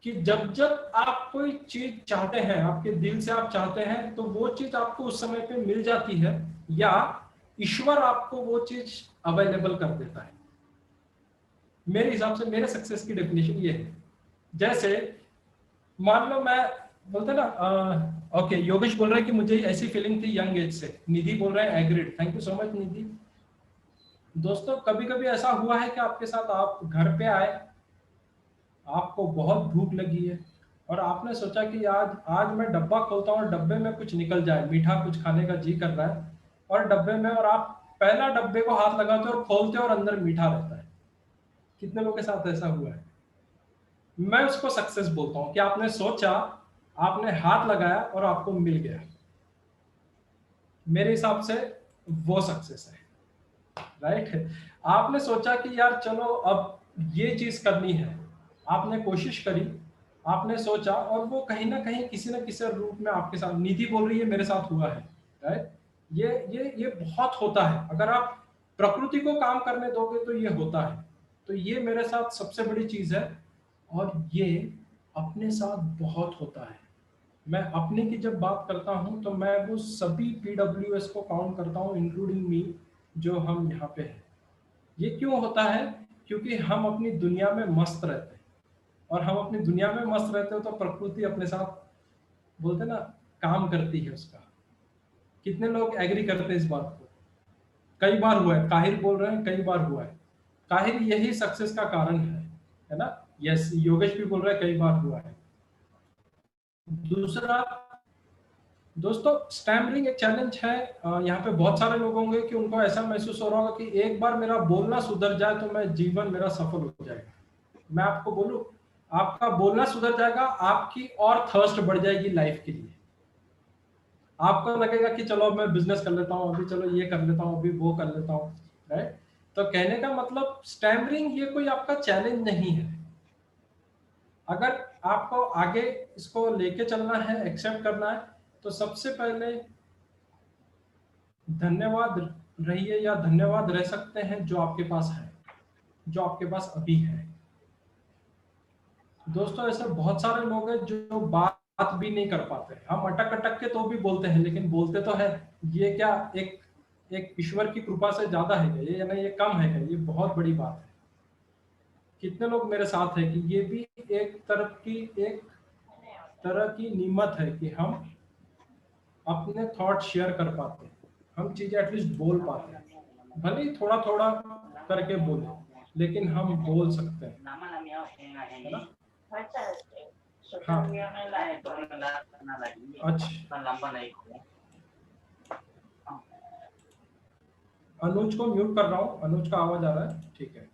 कि जब जब आप कोई चीज चाहते हैं, आपके दिल से आप चाहते हैं, तो वो चीज आपको उस समय पे मिल जाती है, या ईश्वर आपको वो चीज अवेलेबल कर देता है। मेरे हिसाब से मेरे सक्सेस की डेफिनेशन ये है। जैसे मान लो मैं बोलते ना, ओके, योगेश बोल रहा है कि मुझे ऐसी फीलिंग थी यंग एज से। निधि बोल रहे हैं agreed, thank you so much Nidhi. दोस्तों कभी कभी ऐसा हुआ है कि आपके साथ, आप घर पे आए, आपको बहुत भूख लगी है और आपने सोचा कि आज मैं डब्बा खोलता हूँ और डब्बे में कुछ निकल जाए, मीठा कुछ खाने का जी कर रहा है, और डब्बे में, और आप पहला डब्बे को हाथ लगाते और खोलते और अंदर मीठा रहता है। कितने लोगों के साथ ऐसा हुआ है? मैं उसको सक्सेस बोलता हूँ कि आपने सोचा, आपने हाथ लगाया और आपको मिल गया। मेरे हिसाब से वो सक्सेस है, राइट। आपने सोचा कि यार चलो अब ये चीज करनी है, आपने कोशिश करी, आपने सोचा, और वो कहीं ना कहीं किसी न किसी रूप में आपके साथ, निधि बोल रही है मेरे साथ हुआ है, राइट। ये बहुत होता है। अगर आप प्रकृति को काम करने दोगे तो ये होता है। तो ये मेरे साथ सबसे बड़ी चीज है, और ये अपने साथ बहुत होता है। मैं अपने की जब बात करता हूं तो मैं वो सभी PWS को काउंट करता हूं, इंक्लूडिंग मी, जो हम यहाँ पे हैं। ये क्यों होता है? क्योंकि हम अपनी दुनिया में मस्त रहते हैं, और हम अपनी दुनिया में मस्त रहते हो तो प्रकृति अपने साथ, बोलते ना, काम करती है उसका। कितने लोग एग्री करते हैं इस बात को? कई बार हुआ है, काहिर बोल रहे हैं कई बार हुआ है। काहिर यही सक्सेस का कारण है ना? यस, योगेश भी बोल रहा है कई बार हुआ है। दूसरा दोस्तों, स्टैमरिंग एक चैलेंज है। यहाँ पे बहुत सारे लोग होंगे कि उनको ऐसा महसूस हो रहा होगा कि एक बार मेरा बोलना सुधर जाए तो मैं जीवन मेरा सफल हो जाएगा। मैं आपको बोलूं, आपका बोलना सुधर जाएगा, आपकी और थर्स्ट बढ़ जाएगी लाइफ के लिए। आपको लगेगा कि चलो मैं बिजनेस कर लेता हूँ, अभी चलो ये कर लेता हूँ, अभी वो कर लेता हूँ, राइट। तो कहने का मतलब, स्टैमरिंग ये कोई आपका चैलेंज नहीं है। अगर आपको आगे इसको लेके चलना है, एक्सेप्ट करना है, तो सबसे पहले धन्यवाद रहिए, या धन्यवाद रह सकते हैं जो आपके पास है, जो आपके पास अभी है। दोस्तों ऐसे बहुत सारे लोग हैं जो बात भी नहीं कर पाते। हम अटक अटक के तो भी बोलते हैं, लेकिन बोलते तो है। ये क्या एक ईश्वर की कृपा से ज्यादा है क्या ये, या नहीं ये कम है क्या? ये बहुत बड़ी बात है। कितने लोग मेरे साथ है कि ये भी एक तरह की नियमत है कि हम अपने थॉट शेयर कर पाते हैं, हम चीजें एटलीस्ट बोल पाते हैं, भले ही थोड़ा थोड़ा करके बोले, लेकिन हम बोल सकते हैं, है ना? हाँ, अच्छा, अनुज को म्यूट कर रहा हूँ, अनुज का आवाज आ रहा है? ठीक है,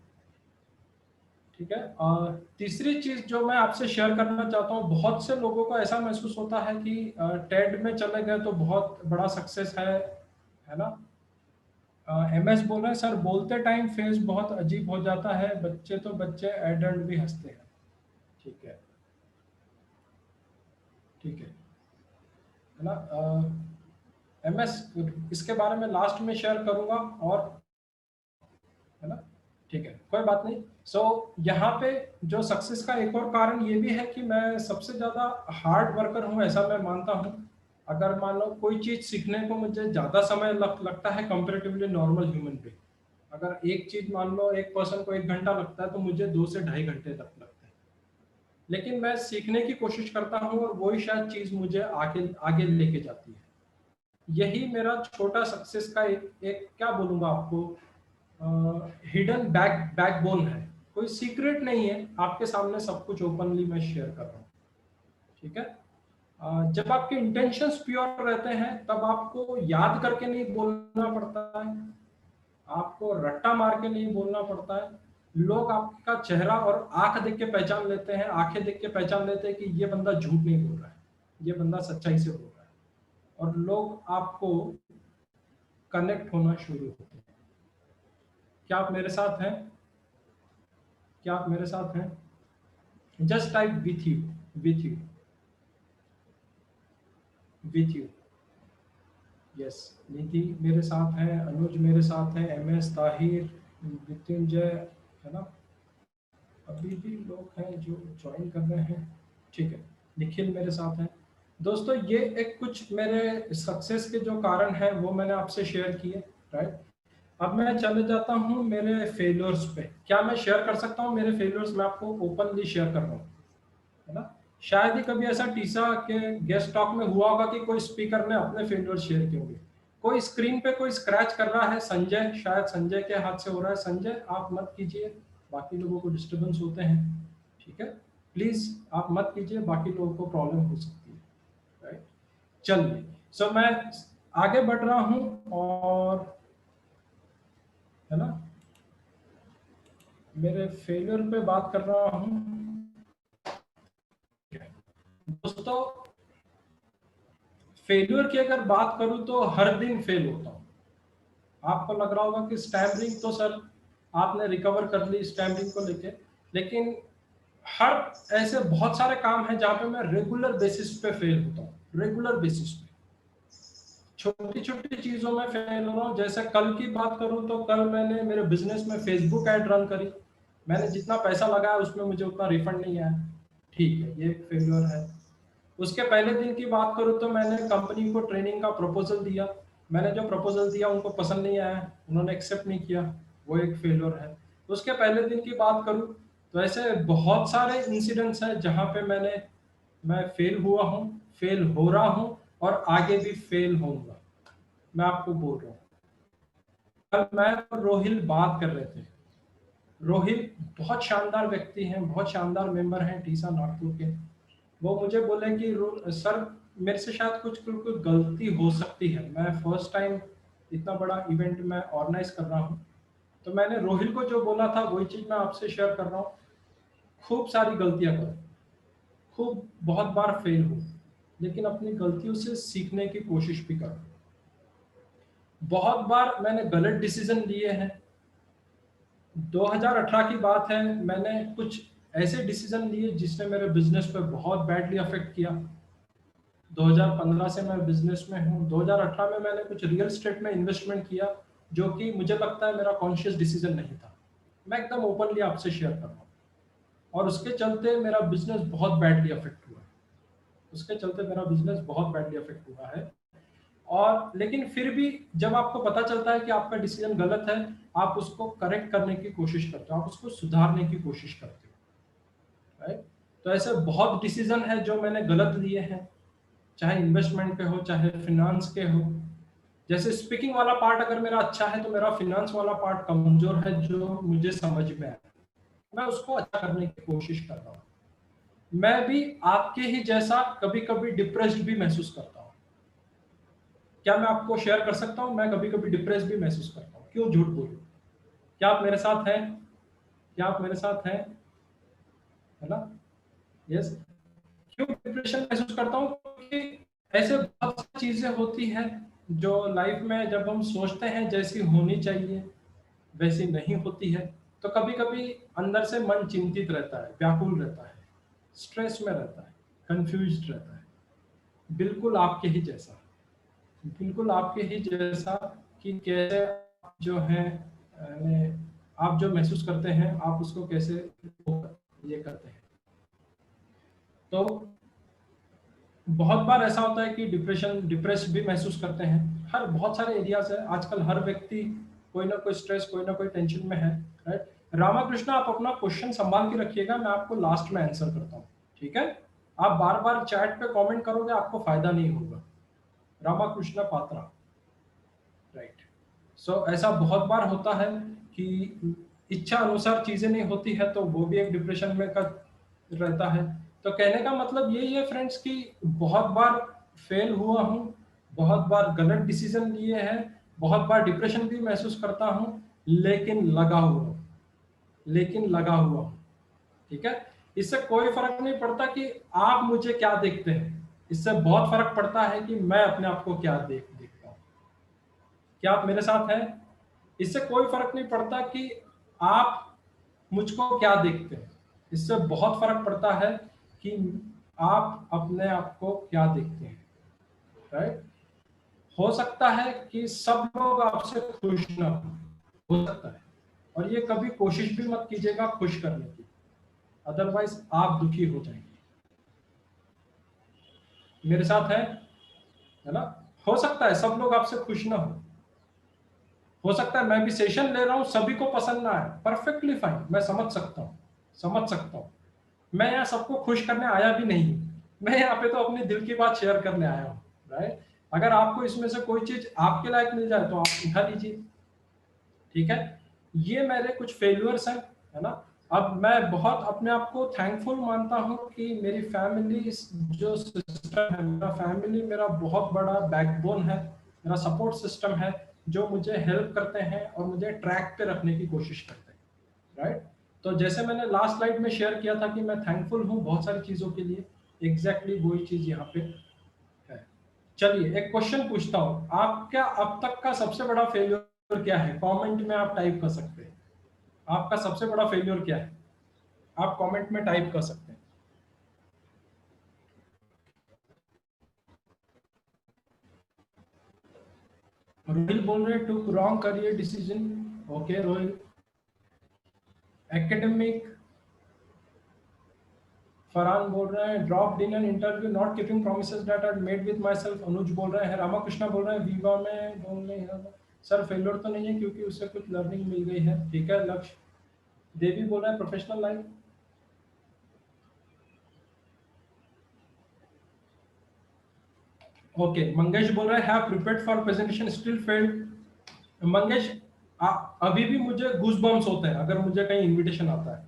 ठीक है। और तीसरी चीज जो मैं आपसे शेयर करना चाहता हूँ, बहुत से लोगों को ऐसा महसूस होता है कि टेड में चले गए तो बहुत बड़ा सक्सेस है, है ना। MS बोल रहे हैं सर, बोलते टाइम फेस बहुत अजीब हो जाता है, बच्चे तो बच्चे एडल्ट भी हंसते हैं। ठीक है, ठीक है ना। MS इसके बारे में लास्ट में शेयर करूंगा, और है ना, ठीक है, कोई बात नहीं। यहाँ पे जो सक्सेस का एक और कारण ये भी है कि मैं सबसे ज़्यादा हार्ड वर्कर हूँ, ऐसा मैं मानता हूँ। अगर मान लो कोई चीज़ सीखने को मुझे ज़्यादा समय लगता है कंपेरेटिवली नॉर्मल ह्यूमन बीइंग, अगर एक चीज़ मान लो एक पर्सन को 1 घंटा लगता है तो मुझे 2 से ढाई घंटे तक लगते हैं, लेकिन मैं सीखने की कोशिश करता हूँ और वही शायद चीज़ मुझे आगे आगे लेके जाती है। यही मेरा छोटा सक्सेस का एक क्या बोलूँगा आपको, हिडन बैकबोन है। कोई सीक्रेट नहीं है, आपके सामने सब कुछ ओपनली मैं शेयर कर रहा हूँ। ठीक है, जब आपके इंटेंशंस प्योर रहते हैं तब आपको याद करके नहीं बोलना पड़ता है, आपको रट्टा मार के नहीं बोलना पड़ता है। लोग आपका चेहरा और आंख देख के पहचान लेते हैं, आंखें देख के पहचान लेते हैं कि ये बंदा झूठ नहीं बोल रहा है, ये बंदा सच्चाई से बोल रहा है, और लोग आपको कनेक्ट होना शुरू होते हैं। क्या आप मेरे साथ हैं? क्या आप मेरे साथ हैं? Just type with you, with you, with you. Yes, Nidhi मेरे साथ है, अनुज मेरे साथ है, MS, ताहिर, मृत्युंजय, है ना। अभी भी लोग हैं जो ज्वाइन कर रहे हैं। ठीक है, निखिल मेरे साथ है। दोस्तों, ये एक कुछ मेरे सक्सेस के जो कारण हैं वो मैंने आपसे शेयर किए, राइट। अब मैं चले जाता हूँ मेरे फेलियर्स पे। क्या मैं शेयर कर सकता हूँ मेरे फेलियर्स? मैं आपको ओपनली शेयर कर रहा हूँ, है ना। शायद ही कभी ऐसा टीसा के गेस्ट टॉक में हुआ होगा कि कोई स्पीकर ने अपने फेलियर शेयर किए होंगे। कोई स्क्रीन पे कोई स्क्रैच कर रहा है, संजय, शायद संजय के हाथ से हो रहा है। संजय आप मत कीजिए, बाकी लोगों को डिस्टर्बेंस होते हैं, ठीक है, प्लीज आप मत कीजिए, बाकी लोगों को प्रॉब्लम हो सकती है, राइट। चलिए, मैं आगे बढ़ रहा हूँ, और है ना, मेरे फेलियर पे बात कर रहा हूँ। दोस्तों, फेलियर की अगर बात करूं तो हर दिन फेल होता हूं। आपको लग रहा होगा कि स्टैमरिंग तो सर आपने रिकवर कर ली स्टैमरिंग को लेके, लेकिन हर ऐसे बहुत सारे काम हैं जहां पे मैं रेगुलर बेसिस पे फेल होता हूं, रेगुलर बेसिस पे छोटी छोटी चीजों में फेल हो रहा हूं। जैसे कल की बात करूं तो कल मैंने मेरे बिजनेस में फेसबुक ऐड रन करी, मैंने जितना पैसा लगाया उसमें मुझे उतना रिफंड नहीं आया, ठीक है, ये एक फेलियर है। उसके पहले दिन की बात करूं तो मैंने कंपनी को ट्रेनिंग का प्रपोजल दिया, मैंने जो प्रपोजल दिया उनको पसंद नहीं आया, उन्होंने एक्सेप्ट नहीं किया, वो एक फेलियर है। उसके पहले दिन की बात करूं तो ऐसे बहुत सारे इंसिडेंट्स हैं जहां पे मैं फेल हुआ हूं, फेल हो रहा हूं, और आगे भी फेल होऊंगा। मैं आपको बोल रहा हूँ, कल मैं और रोहिल बात कर रहे थे। रोहिल बहुत शानदार व्यक्ति हैं, बहुत शानदार मेंबर हैं टीसा नागपुर के। वो मुझे बोले कि सर मेरे से शायद कुछ गलती हो सकती है, मैं फर्स्ट टाइम इतना बड़ा इवेंट मैं ऑर्गेनाइज कर रहा हूँ। तो मैंने रोहिल को जो बोला था वही चीज़ मैं आपसे शेयर कर रहा हूँ। खूब सारी गलतियाँ करो, खूब बहुत बार फेल हो, लेकिन अपनी गलतियों से सीखने की कोशिश भी करो। बहुत बार मैंने गलत डिसीजन लिए हैं। 2018 की बात है, मैंने कुछ ऐसे डिसीजन लिए जिसने मेरे बिजनेस पे बहुत बैडली अफेक्ट किया। 2015 से मैं बिजनेस में हूँ। 2018 में मैंने कुछ रियल एस्टेट में इन्वेस्टमेंट किया जो कि मुझे लगता है मेरा कॉन्शियस डिसीजन नहीं था। मैं एकदम ओपनली आपसे शेयर कर रहा हूँ, और उसके चलते मेरा बिजनेस बहुत बैडली अफेक्ट हुआ है, उसके चलते मेरा बिजनेस बहुत बैडली अफेक्ट हुआ है। और लेकिन फिर भी जब आपको पता चलता है कि आपका डिसीजन गलत है, आप उसको करेक्ट करने की कोशिश करते हो, आप उसको सुधारने की कोशिश करते हो, राइट। तो ऐसे बहुत डिसीजन है जो मैंने गलत लिए हैं, चाहे इन्वेस्टमेंट पे हो, चाहे फिनांस के हो। जैसे स्पीकिंग वाला पार्ट अगर मेरा अच्छा है तो मेरा फिनांस वाला पार्ट कमजोर है, जो मुझे समझ में आया, मैं उसको अच्छा करने की कोशिश कर रहा हूँ। मैं भी आपके ही जैसा कभी कभी डिप्रेस्ड भी महसूस करता हूँ। क्या मैं आपको शेयर कर सकता हूँ, मैं कभी कभी डिप्रेस भी महसूस करता हूँ, क्यों झूठ बोलूं? क्या आप मेरे साथ हैं? क्या आप मेरे साथ हैं? है ना, यस। क्यों डिप्रेशन महसूस करता हूँ? क्योंकि ऐसे बहुत सी चीजें होती हैं जो लाइफ में जब हम सोचते हैं जैसी होनी चाहिए वैसी नहीं होती है, तो कभी कभी अंदर से मन चिंतित रहता है, व्याकुल रहता है, स्ट्रेस में रहता है, कंफ्यूज्ड रहता है। बिल्कुल आपके ही जैसा, बिल्कुल आपके ही जैसा कि कैसे आप जो है आप जो महसूस करते हैं आप उसको कैसे ये करते हैं। तो बहुत बार ऐसा होता है कि डिप्रेस भी महसूस करते हैं। हर बहुत सारे एरियाज है, आजकल हर व्यक्ति कोई ना कोई स्ट्रेस, कोई ना कोई टेंशन में है, राइट। रामाकृष्ण, आप अपना क्वेश्चन संभाल के रखिएगा, मैं आपको लास्ट में आंसर करता हूँ, ठीक है। आप बार बार चैट पे कमेंट करोगे, आपको फायदा नहीं होगा। रामाकृष्ण पात्रा, राइट। सो ऐसा बहुत बार होता है कि इच्छा अनुसार चीजें नहीं होती है, तो वो भी एक डिप्रेशन में का रहता है। तो कहने का मतलब यही है फ्रेंड्स कि बहुत बार फेल हुआ हूँ, बहुत बार गलत डिसीजन लिए हैं, बहुत बार डिप्रेशन भी महसूस करता हूँ, लेकिन लगा हुआ हूँ, ठीक है। इससे कोई फर्क नहीं पड़ता कि आप मुझे क्या देखते हैं, इससे बहुत फर्क पड़ता है कि मैं अपने आप को क्या देखता हूँ। क्या आप मेरे साथ हैं? इससे कोई फर्क नहीं पड़ता कि आप मुझको क्या देखते हैं, इससे बहुत फर्क पड़ता है कि आप अपने आप को क्या देखते हैं, राइट। हो सकता है कि सब लोग आपसे खुश ना हो सकता है, और ये कभी कोशिश भी मत कीजिएगा खुश करने की, अदरवाइज आप दुखी हो जाएंगे। मेरे साथ है ना। हो सकता है सब लोग आपसे खुश ना हो सकता है मैं भी सेशन ले रहा हूं, सभी को पसंद ना आए, परफेक्टली फाइन, मैं समझ सकता हूं। मैं यहाँ सबको खुश करने आया भी नहीं, मैं यहाँ पे तो अपने दिल की बात शेयर करने आया हूँ, राइट। अगर आपको इसमें से कोई चीज आपके लायक मिल जाए तो आप उठा लीजिए, ठीक है। ये मेरे कुछ फेल्यूर्स हैं, है ना। अब मैं बहुत अपने आप को थैंकफुल मानता हूँ कि मेरी फैमिली जो सिस्टम है, मेरा फैमिली मेरा बहुत बड़ा बैकबोन है, मेरा सपोर्ट सिस्टम है, जो मुझे हेल्प करते हैं और मुझे ट्रैक पे रखने की कोशिश करते हैं, राइट। तो जैसे मैंने लास्ट स्लाइड में शेयर किया था कि मैं थैंकफुल हूँ बहुत सारी चीज़ों के लिए, एग्जैक्टली वही चीज़ यहाँ पे है। चलिए एक क्वेश्चन पूछता हूँ, आपका अब तक का सबसे बड़ा फेल्योर क्या है? कमेंट में आप टाइप कर सकते हैं, आपका सबसे बड़ा फेल्योर क्या है, आप कमेंट में टाइप कर सकते हैं। रोहिल बोल रहे हैं two wrong career decision, okay Rohil. Academic, Farhan बोल रहे हैं drop in an interview, not keeping promises that I made with myself. Anuj बोल रहे हैं, रामाकृष्णा बोल रहे हैं विवा में बोल रहे हैं सर फेल्योर तो नहीं है क्योंकि उससे कुछ लर्निंग मिल गई है, ठीक है। लक्ष्य देवी बोल रहे हैं प्रोफेशनल लाइफ। ओके मंगेश बोल रहे हैं have prepared for presentation still failed. Mangesh अभी भी मुझे गूज बम्स होते हैं अगर मुझे कहीं इनविटेशन आता है।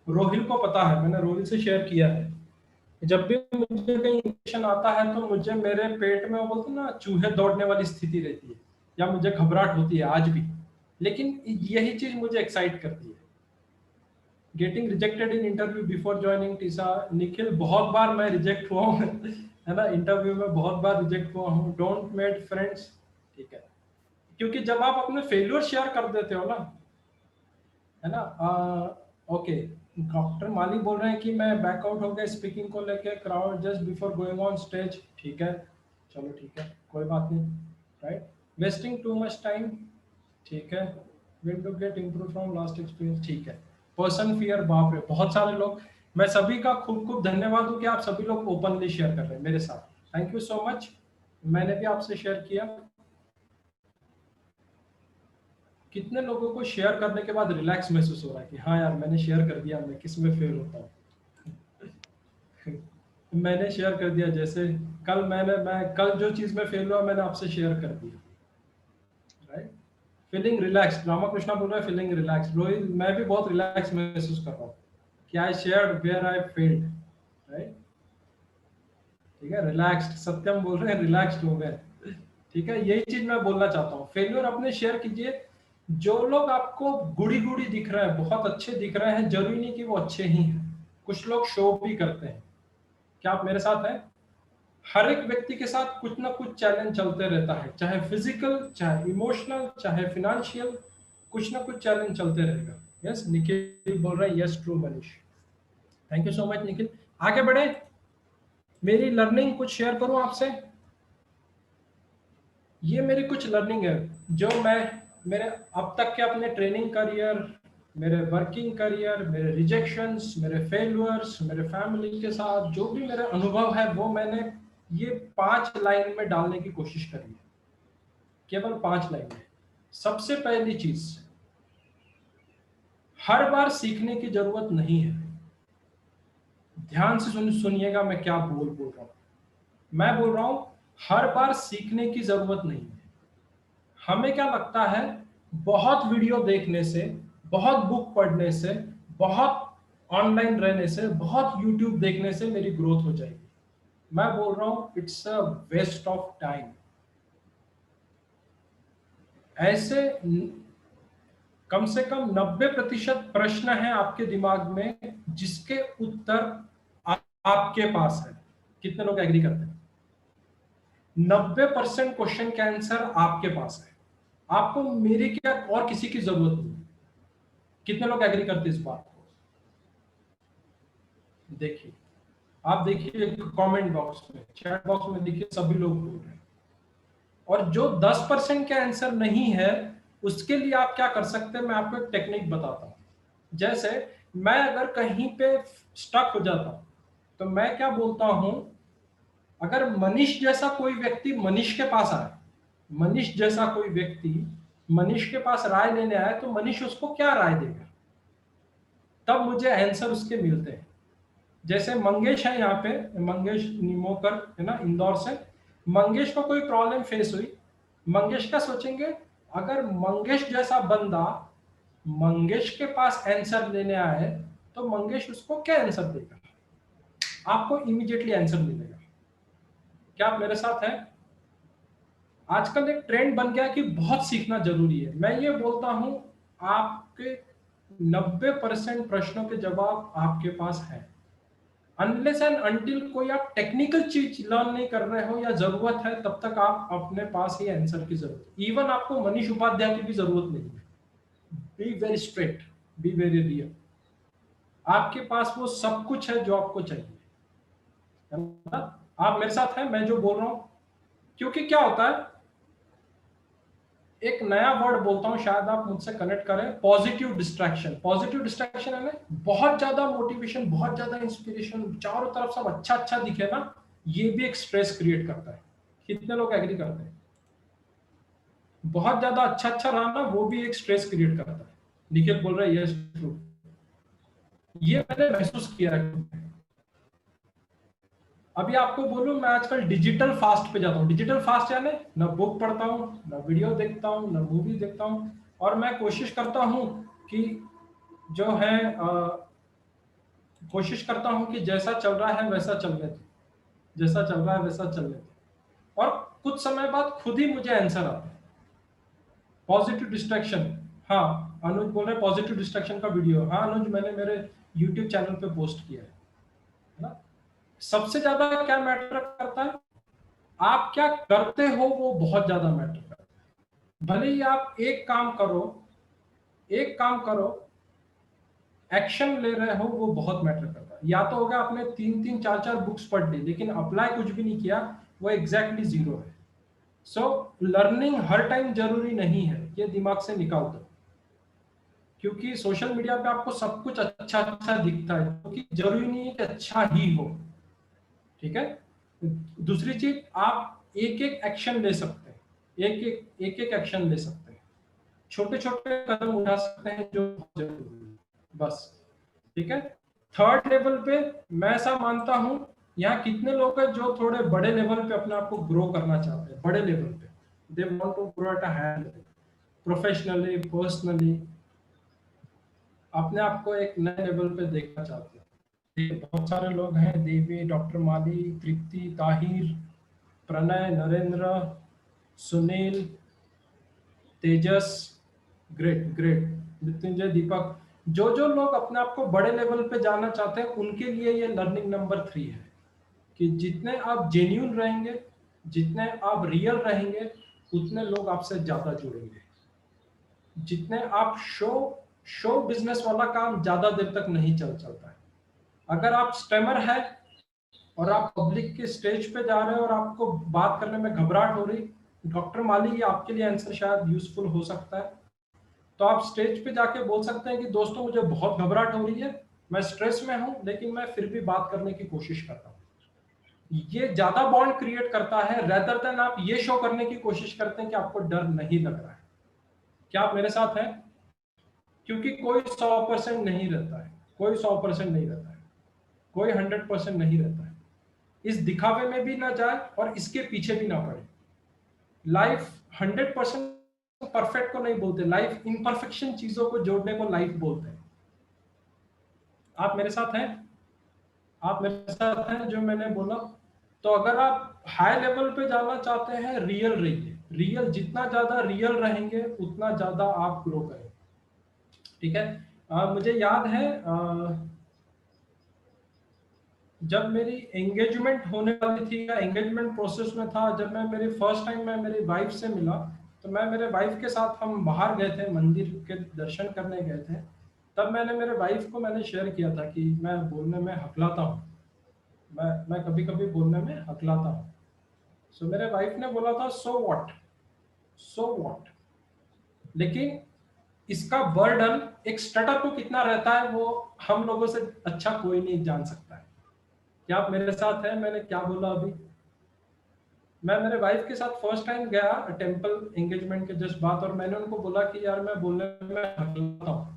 रोहिल को पता है, मैंने रोहिल से शेयर किया है, जब भी मुझे कहीं इन्फेक्शन आता है तो मुझे मेरे पेट में वो बोलते ना चूहे दौड़ने वाली स्थिति रहती है, या मुझे घबराहट होती है आज भी, लेकिन यही चीज मुझे एक्साइट करती है। Getting rejected in interview before joining Tessa. Nikhil बहुत बार मैं रिजेक्ट हुआ हूँ है ना, इंटरव्यू में बहुत बार रिजेक्ट हुआ हूँ। डोंट मेड फ्रेंड्स, ठीक है, क्योंकि जब आप अपने फेल्योर शेयर कर देते हो ना, है ना। ओके डॉक्टर माली बोल रहे हैं कि मैं बैकआउट हो गया स्पीकिंग को लेके, crowd just before going on stage, ठीक है, चलो ठीक है, कोई बात नहीं, right. Wasting too much time, ठीक है। Will to get improve from last experience, ठीक है। पर्सन फियर, बाप रे बहुत सारे लोग, मैं सभी का खूब खूब धन्यवाद हूँ कि आप सभी लोग ओपनली शेयर कर रहे हैं मेरे साथ, थैंक यू सो मच। मैंने भी आपसे शेयर किया। कितने लोगों को शेयर करने के बाद रिलैक्स महसूस हो रहा है कि हाँ यार मैंने शेयर कर दिया, मैं किस में फेल होता हूँ मैंने शेयर कर दिया, जैसे मैं कल जो चीज में फेल हुआ मैंने आपसे शेयर कर दिया, राइट। फीलिंग रिलैक्स, रामाकृष्णा बोल रहा है फीलिंग रिलैक्स। रोहित मैं भी बहुत रिलैक्स महसूस कर रहा हूँ कि I shared where I failed, right, ठीक है। रिलैक्स्ड, सत्यम बोल रहे हैं रिलैक्स्ड हो गए, ठीक है। यही चीज मैं बोलना चाहता हूँ, फेल्योर अपने शेयर कीजिए। जो लोग आपको गुड़ी गुड़ी दिख रहे हैं, बहुत अच्छे दिख रहे हैं, जरूरी नहीं कि वो अच्छे ही हैं, कुछ लोग शो भी करते हैं। क्या आप मेरे साथ हैं? हर एक व्यक्ति के साथ कुछ ना कुछ चैलेंज चलते रहता है, चाहे फिजिकल, चाहे इमोशनल, चाहे फिनेंशियल, कुछ ना कुछ चैलेंज चलते रहेगा। यस, निखिल बोल रहे हैं yes true Manish. Thank you so much Nikhil. आगे बढ़े, मेरी लर्निंग कुछ शेयर करूं आपसे। ये मेरी कुछ लर्निंग है जो मैं मेरे अब तक के अपने ट्रेनिंग करियर, मेरे वर्किंग करियर, मेरे रिजेक्शंस, मेरे फेलियर्स, मेरे फैमिली के साथ जो भी मेरे अनुभव है वो मैंने ये 5 लाइन में डालने की कोशिश करी है, केवल 5 लाइन में। सबसे पहली चीज, हर बार सीखने की जरूरत नहीं है। ध्यान से सुनिएगा मैं क्या बोल रहा हूं। मैं बोल रहा हूं हर बार सीखने की जरूरत नहीं है। हमें क्या लगता है, बहुत वीडियो देखने से, बहुत बुक पढ़ने से, बहुत ऑनलाइन रहने से, बहुत यूट्यूब देखने से मेरी ग्रोथ हो जाएगी। मैं बोल रहा हूं it's a waste of time. ऐसे कम से कम 90% प्रश्न हैं आपके दिमाग में जिसके उत्तर आपके पास है। कितने लोग एग्री करते हैं? 90% क्वेश्चन का आंसर आपके पास है, आपको मेरी क्या और किसी की जरूरत नहीं। कितने लोग एग्री करते हैं इस बात को? देखिए, आप देखिए कमेंट बॉक्स में, चैट बॉक्स में देखिए, सभी लोग बोल रहे हैं। और जो 10% का आंसर नहीं है उसके लिए आप क्या कर सकते हैं, मैं आपको एक टेक्निक बताता हूं। जैसे मैं अगर कहीं पे स्टक हो जाता हूं तो मैं क्या बोलता हूं, अगर मनीष जैसा कोई व्यक्ति मनीष के पास आए, मनीष जैसा कोई व्यक्ति मनीष के पास राय लेने आए, तो मनीष उसको क्या राय देगा, तब मुझे आंसर उसके मिलते हैं। जैसे मंगेश है यहाँ पे, मंगेश निमोकर है ना, इंदौर से। मंगेश को कोई प्रॉब्लम फेस हुई, मंगेश का सोचेंगे, अगर मंगेश जैसा बंदा मंगेश के पास आंसर लेने आए तो मंगेश उसको क्या आंसर देगा, आपको इमीडिएटली आंसर मिलेगा। क्या आप मेरे साथ हैं? आजकल एक ट्रेंड बन गया कि बहुत सीखना जरूरी है। मैं ये बोलता हूं आपके 90% प्रश्नों के जवाब आपके पास है। अनलेस एंड अनटिल कोई आप टेक्निकल चीज लर्न नहीं कर रहे हो या जरूरत है, तब तक आप अपने पास ही आंसर की जरूरत है। इवन आपको मनीष उपाध्याय की भी जरूरत नहीं है। Be very straight, be very real. आपके पास वो सब कुछ है जो आपको चाहिए, है ना? आप मेरे साथ हैं मैं जो बोल रहा हूं? क्योंकि क्या होता है, एक नया वर्ड बोलता हूं, शायद आप मुझसे कनेक्ट करें, पॉजिटिव डिस्ट्रैक्शन। पॉजिटिव डिस्ट्रैक्शन है ना, बहुत ज्यादा मोटिवेशन, बहुत ज्यादा इंस्पिरेशन, चारों तरफ सब अच्छा अच्छा दिखे ना, ये भी एक स्ट्रेस क्रिएट करता है। कितने लोग एग्री करते हैं? बहुत ज्यादा अच्छा अच्छा रहा ना, वो भी एक स्ट्रेस क्रिएट करता है। निखिल बोल रहा है यस ट्रू, ये मैंने महसूस किया है। अभी आपको बोलूं, मैं आजकल डिजिटल फास्ट पे जाता हूँ। डिजिटल फास्ट यानी ना बुक पढ़ता हूँ, ना वीडियो देखता हूँ, ना मूवी देखता हूँ, और मैं कोशिश करता हूँ कि जो है कोशिश करता हूँ कि जैसा चल रहा है वैसा चलने दो, जैसा चल रहा है वैसा चलने दो। और कुछ समय बाद खुद ही मुझे आंसर आता है। पॉजिटिव डिस्ट्रैक्शन, हाँ अनुज बोल रहे पॉजिटिव डिस्ट्रैक्शन का वीडियो। हाँ अनुज, मैंने मेरे यूट्यूब चैनल पे पोस्ट किया है ना। सबसे ज्यादा क्या मैटर करता है, आप क्या करते हो, वो बहुत ज्यादा मैटर करता है। भले ही आप एक काम करो, एक्शन ले रहे हो, वो बहुत मैटर करता है। या तो होगा आपने 3-3, 4-4 बुक्स पढ़ ली लेकिन अप्लाई कुछ भी नहीं किया, वो एग्जैक्टली जीरो है। सो लर्निंग हर टाइम जरूरी नहीं है, ये दिमाग से निकाल दो। क्योंकि सोशल मीडिया पे आपको सब कुछ अच्छा अच्छा दिखता है, क्योंकि जरूरी नहीं है कि अच्छा ही हो, ठीक है। दूसरी चीज, आप एक एक एक्शन ले सकते हैं, एक एक एक्शन ले सकते हैं, छोटे छोटे कदम उठा सकते हैं जो जरूरी है, बस, ठीक है। थर्ड लेवल पे मैं ऐसा मानता हूं, यहाँ कितने लोग हैं जो थोड़े बड़े लेवल पे अपने आप को ग्रो करना चाहते हैं, बड़े लेवल पे, they want to grow at a higher level, professionally, personally, अपने आप को एक नए लेवल पे देखना चाहते हैं। बहुत सारे लोग हैं, देवी, डॉक्टर माली, तृप्ति, ताहिर, प्रणय, नरेंद्र, सुनील, तेजस, ग्रेट ग्रेट, मृत्युंजय, दीपक, जो जो लोग अपने आप को बड़े लेवल पे जाना चाहते हैं, उनके लिए ये लर्निंग नंबर 3 है। कि जितने आप जेन्युइन रहेंगे, जितने आप रियल रहेंगे, उतने लोग आपसे ज्यादा जुड़ेंगे। जितने आप शो बिजनेस वाला काम ज्यादा देर तक नहीं चलता है। अगर आप स्टेमर है और आप पब्लिक के स्टेज पे जा रहे हो और आपको बात करने में घबराहट हो रही, डॉक्टर माली, ये आपके लिए आंसर शायद यूजफुल हो सकता है। तो आप स्टेज पे जाके बोल सकते हैं कि दोस्तों मुझे बहुत घबराहट हो रही है, मैं स्ट्रेस में हूं, लेकिन मैं फिर भी बात करने की कोशिश करता हूँ। ये ज्यादा बॉन्ड क्रिएट करता है रेदर देन आप ये शो करने की कोशिश करते हैं कि आपको डर नहीं लग रहा है। क्या आप मेरे साथ हैं? क्योंकि कोई 100% नहीं रहता है, कोई 100% नहीं रहता है, कोई 100% नहीं रहता है। इस दिखावे में भी ना जाए और इसके पीछे भी ना पड़े। लाइफ 100% परफेक्ट को नहीं बोलते, लाइफ इम्परफेक्शन चीजों को जोड़ने को लाइफ बोलते हैं। आप मेरे साथ हैं? आप मेरे साथ हैं जो मैंने बोला? तो अगर आप हाई लेवल पे जाना चाहते हैं, रियल रहिए। रियल, जितना ज्यादा रियल रहेंगे उतना ज्यादा आप ग्रो करेंगे। ठीक है। मुझे याद है जब मेरी एंगेजमेंट होने वाली थी या एंगेजमेंट प्रोसेस में था, जब मैं मेरी फर्स्ट टाइम मैं मेरी वाइफ से मिला, तो मैं मेरे वाइफ के साथ हम बाहर गए थे, मंदिर के दर्शन करने गए थे। तब मैंने मेरे वाइफ को मैंने शेयर किया था कि मैं बोलने में हकलाता हूँ, मैं कभी कभी बोलने में हकलाता हूँ। सो मेरे वाइफ ने बोला था सो व्हाट। लेकिन इसका बर्डन एक स्टार्टअप को कितना रहता है वो हम लोगों से अच्छा कोई नहीं जान सकता है। क्या आप मेरे साथ हैं? मैंने क्या बोला अभी? मैं मेरे वाइफ के साथ फर्स्ट टाइम गया टेंपल एंगेजमेंट के जस्ट बाद, और मैंने उनको बोला कि यार मैं बोलने में हकलाता हूँ।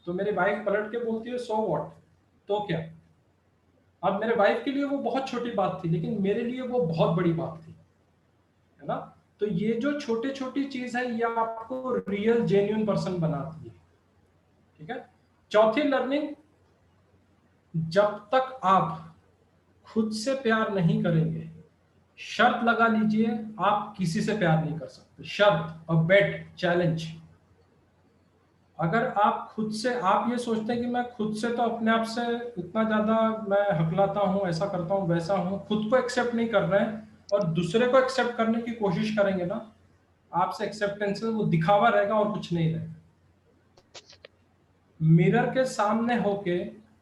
तो मेरी वाइफ पलट के बोलती है सो व्हाट, तो क्या? अब मेरे वाइफ के लिए वो बहुत छोटी बात थी, लेकिन मेरे लिए वो बहुत बड़ी बात थी, है ना? तो ये जो छोटी छोटी चीज है ये आपको रियल जेन्युइन पर्सन बनाती है। ठीक है। चौथी लर्निंग, जब तक आप खुद से प्यार नहीं करेंगे, शर्त लगा लीजिए आप किसी से प्यार नहीं कर सकते। शर्त, अ बेट, चैलेंज। अगर आप खुद से, आप ये सोचते हैं कि मैं खुद से तो अपने आप से उतना ज्यादा मैं हकलाता हूँ, ऐसा करता हूँ, वैसा हूँ, खुद को एक्सेप्ट नहीं कर रहे हैं और दूसरे को एक्सेप्ट करने की कोशिश करेंगे ना, आपसे एक्सेप्टेंस वो दिखावा रहेगा और कुछ नहीं रहेगा। मिरर के सामने होके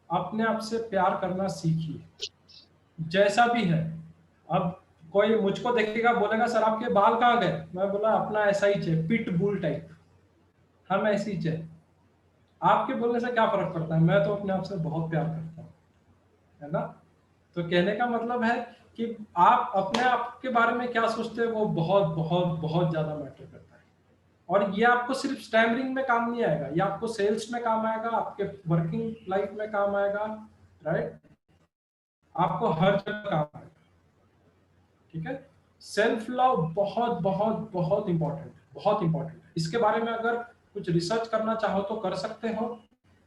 अपने आप से प्यार करना सीखिए, जैसा भी है। अब कोई मुझको देखेगा, बोलेगा सर आपके बाल कहाँ गए? मैं बोला अपना ऐसा ही है, पिट बुल टाइप, हम ऐसी ही है। आपके बोलने से क्या फर्क पड़ता है? मैं तो अपने आप से बहुत प्यार करता हूँ, है ना? तो कहने का मतलब है कि आप अपने आप के बारे में क्या सोचते हैं वो बहुत बहुत बहुत ज्यादा मैटर करता है। और ये आपको सिर्फ स्टैमरिंग में काम नहीं आएगा, ये आपको सेल्स में काम आएगा, आपके वर्किंग लाइफ में काम आएगा, राइट? आपको हर जगह काम आएगा। ठीक है। सेल्फ लव बहुत बहुत बहुत इंपॉर्टेंट, बहुत इंपॉर्टेंट है। इसके बारे में अगर कुछ रिसर्च करना चाहो तो कर सकते हो।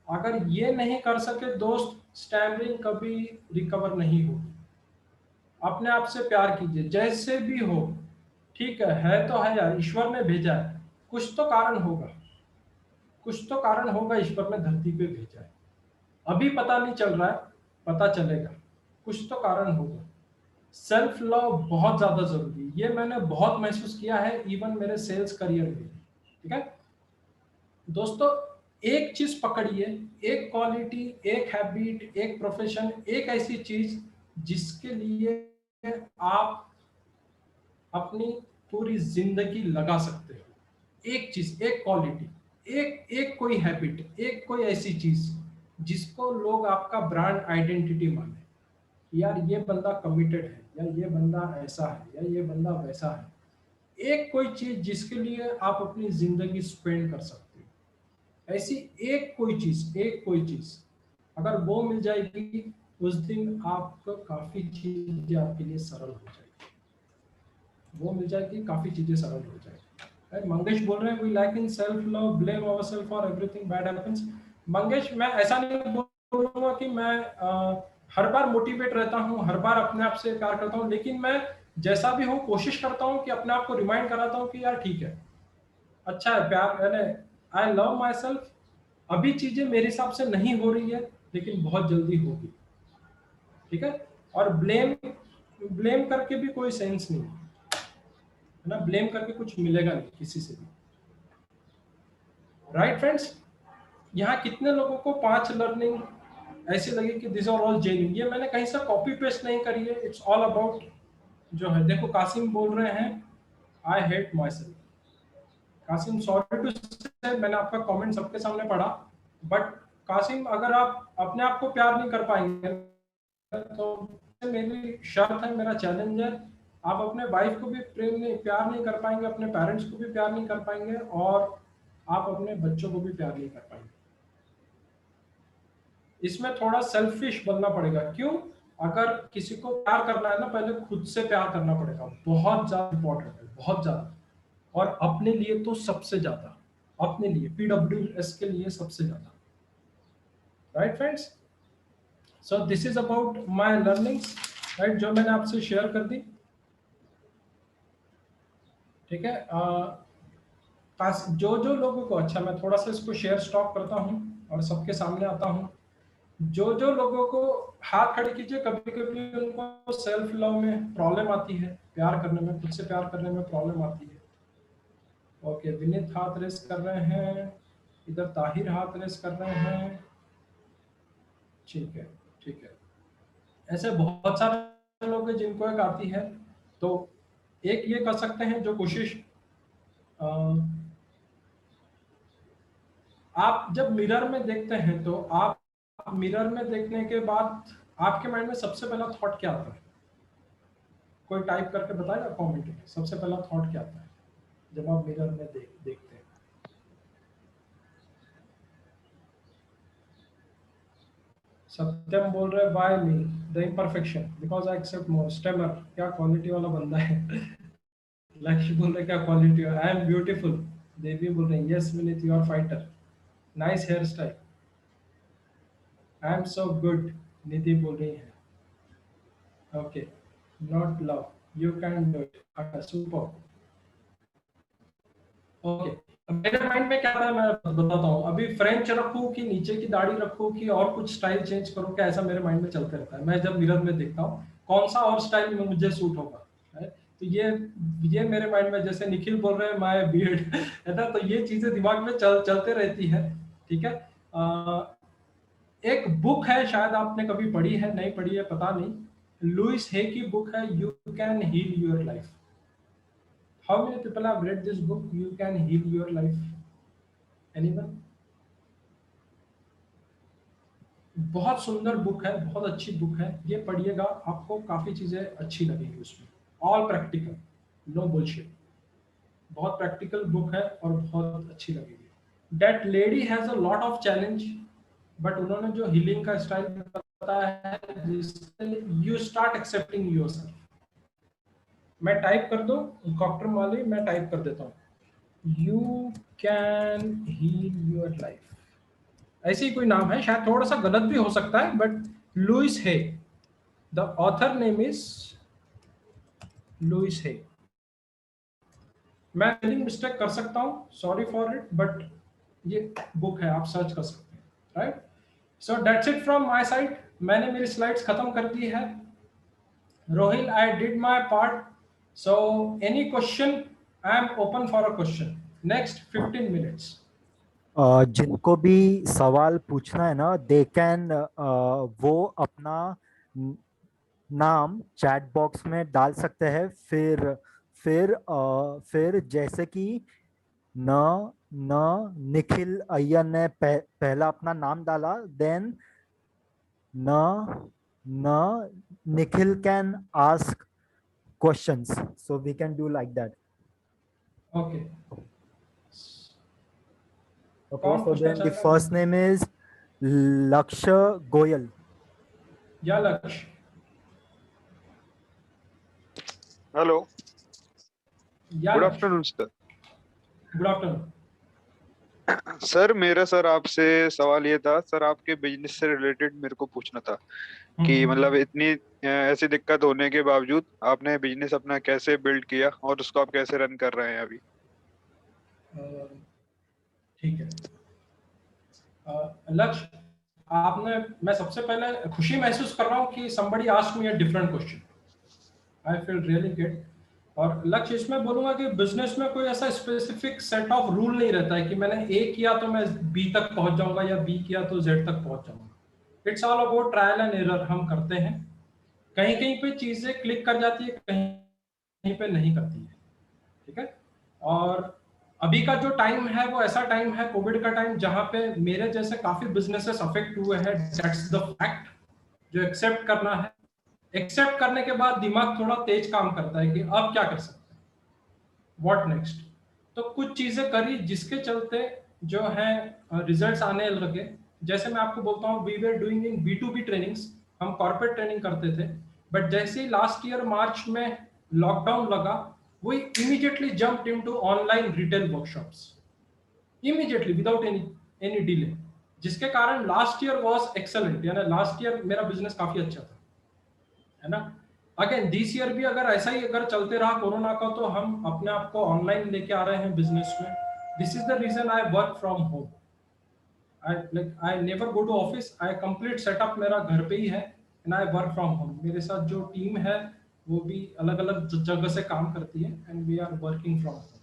अगर ये नहीं कर सके दोस्त, स्टैमरिंग कभी रिकवर नहीं होगी। अपने आप से प्यार कीजिए जैसे भी हो। ठीक है तो है यार, ईश्वर ने भेजा है, कुछ तो कारण होगा, कुछ तो कारण होगा, ईश्वर ने धरती पे भेजा है। अभी पता नहीं चल रहा है, पता चलेगा, कुछ तो कारण होगा। सेल्फ लव बहुत ज्यादा जरूरी है, ये मैंने बहुत महसूस किया है इवन मेरे सेल्स करियर में। ठीक है दोस्तों, एक चीज पकड़िए, एक क्वालिटी, एक हैबिट, एक प्रोफेशन, एक ऐसी चीज जिसके लिए आप अपनी पूरी जिंदगी लगा सकते हो। एक चीज, एक क्वालिटी, एक कोई हैबिट, एक कोई ऐसी चीज जिसको लोग आपका ब्रांड आइडेंटिटी माने, यार ये बंदा कमिटेड है, या ये बंदा ऐसा है, या ये बंदा वैसा है। एक कोई चीज जिसके लिए आप अपनी जिंदगी स्पेंड कर सकते हो, ऐसी एक कोई चीज अगर वो मिल जाएगी, उस दिन आपको काफी चीजें आपके लिए सरल हो जाएगी, वो मिल जाएगी, काफी चीजें सरल हो जाएगी। मंगेश बोल रहे हैं we lack in self love, blame ourselves for everything bad happens. Mangesh, मैं ऐसा नहीं बोलूंगा कि मैं हर बार मोटिवेट रहता हूँ, हर बार अपने आप से प्यार करता हूँ, लेकिन मैं जैसा भी हूँ कोशिश करता हूँ कि अपने आप को रिमाइंड कराता हूँ कि यार ठीक है, अच्छा है, प्यार, आई लव माई सेल्फ। अभी चीजें मेरे हिसाब से नहीं हो रही है, लेकिन बहुत जल्दी होगी। ठीक है। और ब्लेम ब्लेम करके भी कोई सेंस नहीं है ना, ब्लेम करके कुछ मिलेगा नहीं किसी से भी, राइट फ्रेंड्स। यहाँ कितने लोगों को 5 लर्निंग ऐसी लगी कि दिस आर ऑल जेन्युइन? ये मैंने कहीं से कॉपी पेस्ट नहीं करी है, इट्स ऑल अबाउट जो है। देखो कासिम बोल रहे हैं I hate myself. Kasim sorry to say, मैंने आपका कमेंट सबके सामने पढ़ा, बट कासिम अगर आप अपने आप को प्यार नहीं कर पाएंगे तो मेरी शर्त है, मेरा चैलेंज है, आप अपने वाइफ को भी प्यार नहीं कर पाएंगे, अपने पेरेंट्स को भी प्यार नहीं कर पाएंगे, और आप अपने बच्चों को भी प्यार नहीं कर पाएंगे। इसमें थोड़ा सेल्फिश बनना पड़ेगा। क्यों? अगर किसी को प्यार करना है ना, पहले खुद से प्यार करना पड़ेगा, बहुत ज्यादा इंपॉर्टेंट है, बहुत ज्यादा, और अपने लिए तो सबसे ज्यादा, अपने लिए PWS के लिए सबसे ज्यादा, right friends. So this is about my learnings, right, जो मैंने आपसे शेयर कर दी, ठीक है। जो जो लोगों को, अच्छा मैं थोड़ा सा इसको शेयर स्टॉप करता हूँ और सबके सामने आता हूँ। जो जो लोगों को हाथ खड़े कीजिए, कभी कभी उनको सेल्फ लव में प्रॉब्लम आती है, प्यार करने में, खुद से प्यार करने में प्रॉब्लम आती है। ओके, विनीत हाथ रेस कर रहे हैं, इधर ताहिर हाथ रेस कर रहे हैं, ठीक है ठीक है। ऐसे बहुत सारे लोग हैं जिनको एक आती है। तो एक ये कर सकते हैं जो कोशिश, आप जब मिरर में देखते हैं तो आप मिरर में देखने के बाद आपके माइंड में सबसे पहला थॉट क्या आता है? कोई टाइप करके बताएगा कमेंट में, सबसे पहला थॉट क्या आता है जब आप मिरर में देखते हैं? सत्यम बोल रहे by me the imperfection because I accept more. स्टेमर, क्या क्वालिटी वाला बंदा है। लक्ष्य बोल रहे क्या क्वालिटी है, आई एम ब्यूटीफुल। देवी बोल रहे yes Vineet you are fighter, nice hairstyle, I am so good. Nidhi बोल रही है okay, not love you can do it, अच्छा सुपर। ओके, मेरे माइंड में क्या था मैं बताता हूँ। अभी फ्रेंच रखूँ कि नीचे की दाढ़ी रखूँ कि और कुछ स्टाइल चेंज करूँ, क्या, ऐसा मेरे माइंड में चलते रहता है। मैं जब मिरर में देखता हूँ कौन सा और स्टाइल में मुझे सूट होगा, है? तो ये मेरे माइंड में, जैसे निखिल बोल रहे हैं माय बियर्ड है ना, तो ये चीजें दिमाग में चलते रहती है, ठीक है। एक बुक है, शायद आपने कभी पढ़ी है, नहीं पढ़ी है पता नहीं, लुइस हे की बुक है you can heal your life. How many people have read this book? You can heal your life. Anyone? बहुत सुंदर बुक है, बहुत अच्छी बुक है, ये पढ़िएगा, आपको काफी चीजें अच्छी लगेगी उसमें। ऑल प्रैक्टिकल, नो बुलशिट, बहुत प्रैक्टिकल बुक है और बहुत अच्छी लगेगी। That lady has a lot of challenge, but उन्होंने जो हीलिंग का स्टाइल बताया है जिससे you start accepting yourself। मैं टाइप कर दो डॉक्टर माली, मैं टाइप कर देता हूँ, you can heal your life, ऐसे ही कोई नाम है, शायद थोड़ा सा गलत भी हो सकता है, but Louise Hay, the author name is Louise Hay. मैं मिस्टेक कर सकता हूँ, सॉरी फॉर इट, बट ये बुक है, आप सर्च कर सकते हैं, right. So that's it from my side. मैंने मेरी स्लाइड्स खत्म कर दी है। Rohil, I did my part. So any question, I am open for a question. Next 15 minutes. जिनको भी सवाल पूछना है ना, दे कैन वो अपना नाम चैट बॉक्स में डाल सकते हैं। फिर जैसे कि निखिल अय्यर ने पहला अपना नाम डाला, then Nikhil can ask questions, so we can do like that. Okay, so then the first name is Lakshya Goyal. Yeah, Laksh. Hello. Yeah, Good afternoon, sir. Good afternoon. Sir मेरा आपसे सवाल ये था सर, आपके बिजनेस से related मेरे को पूछना था कि मतलब इतनी ऐसी दिक्कत होने के बावजूद आपने बिजनेस अपना कैसे बिल्ड किया और उसको आप कैसे रन कर रहे हैं अभी? ठीक है लक्ष्य, मैं सबसे पहले खुशी महसूस कर रहा हूँ कि somebody asked me a different question, I feel really good. और लक्ष्य इसमें बोलूंगा कि बिजनेस में कोई ऐसा स्पेसिफिक सेट ऑफ रूल नहीं रहता है कि मैंने ए किया तो मैं बी तक पहुंच जाऊंगा या बी किया तो जेड तक पहुंच जाऊंगा। It's all about trial and error हम करते हैं। कहीं कहीं पे चीजें क्लिक कर जाती है, कहीं कहीं पे नहीं करती है। ठीक है। और अभी का जो टाइम है वो ऐसा टाइम है, कोविड का टाइम, जहां पे मेरे जैसे काफी बिजनेसेस अफेक्ट हुए हैं। दैट्स द फैक्ट जो एक्सेप्ट करना है। एक्सेप्ट करने के बाद दिमाग थोड़ा तेज काम करता है कि अब क्या कर सकते हैं, व्हाट नेक्स्ट। तो कुछ चीजें करी जिसके चलते जो है रिजल्ट्स आने लगे। जैसे मैं आपको बोलता हूँ, we were doing in B2B trainings, हम कॉर्पोरेट ट्रेनिंग करते थे। बट जैसे ही लास्ट ईयर मार्च में लॉकडाउन लगा, we immediately jumped into online retail workshops, immediately without any delay, जिसके कारण लास्ट ईयर वाज एक्सेलेंट। यानी लास्ट ईयर मेरा बिजनेस काफी अच्छा था, है ना। अगेन दिस ईयर भी अगर ऐसा ही अगर चलते रहा कोरोना का, तो हम अपने आप को ऑनलाइन लेके आ रहे हैं बिजनेस में। This is the reason I work from home. I never go to office, I complete setup मेरा घर पे ही है and I work from home. मेरे साथ जो टीम है वो भी अलग अलग जगह से काम करती है and we are working from home,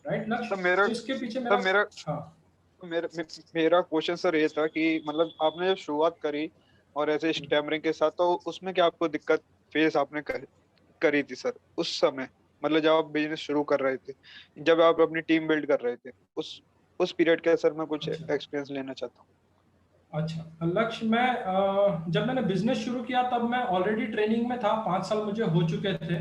right Lakshya. तो इसके पीछे मेरा हाँ मेरा क्वेश्चन सर ये था कि मतलब आपने जब शुरुआत करी और ऐसे स्टैमरिंग के साथ, तो उसमें क्या आपको दिक्कत फेस आपने करी थी सर उस समय, मतलब जब आप बिजनेस शुरू कर रहे थे, जब आप अपनी टीम बिल्ड कर रहे थे, उस पीरियड का सर मैं कुछ एक्सपीरियंस लेना चाहता हूँ। अच्छा लक्ष्य, मैं जब मैंने बिजनेस शुरू किया तब मैं ऑलरेडी ट्रेनिंग में था, 5 साल मुझे हो चुके थे।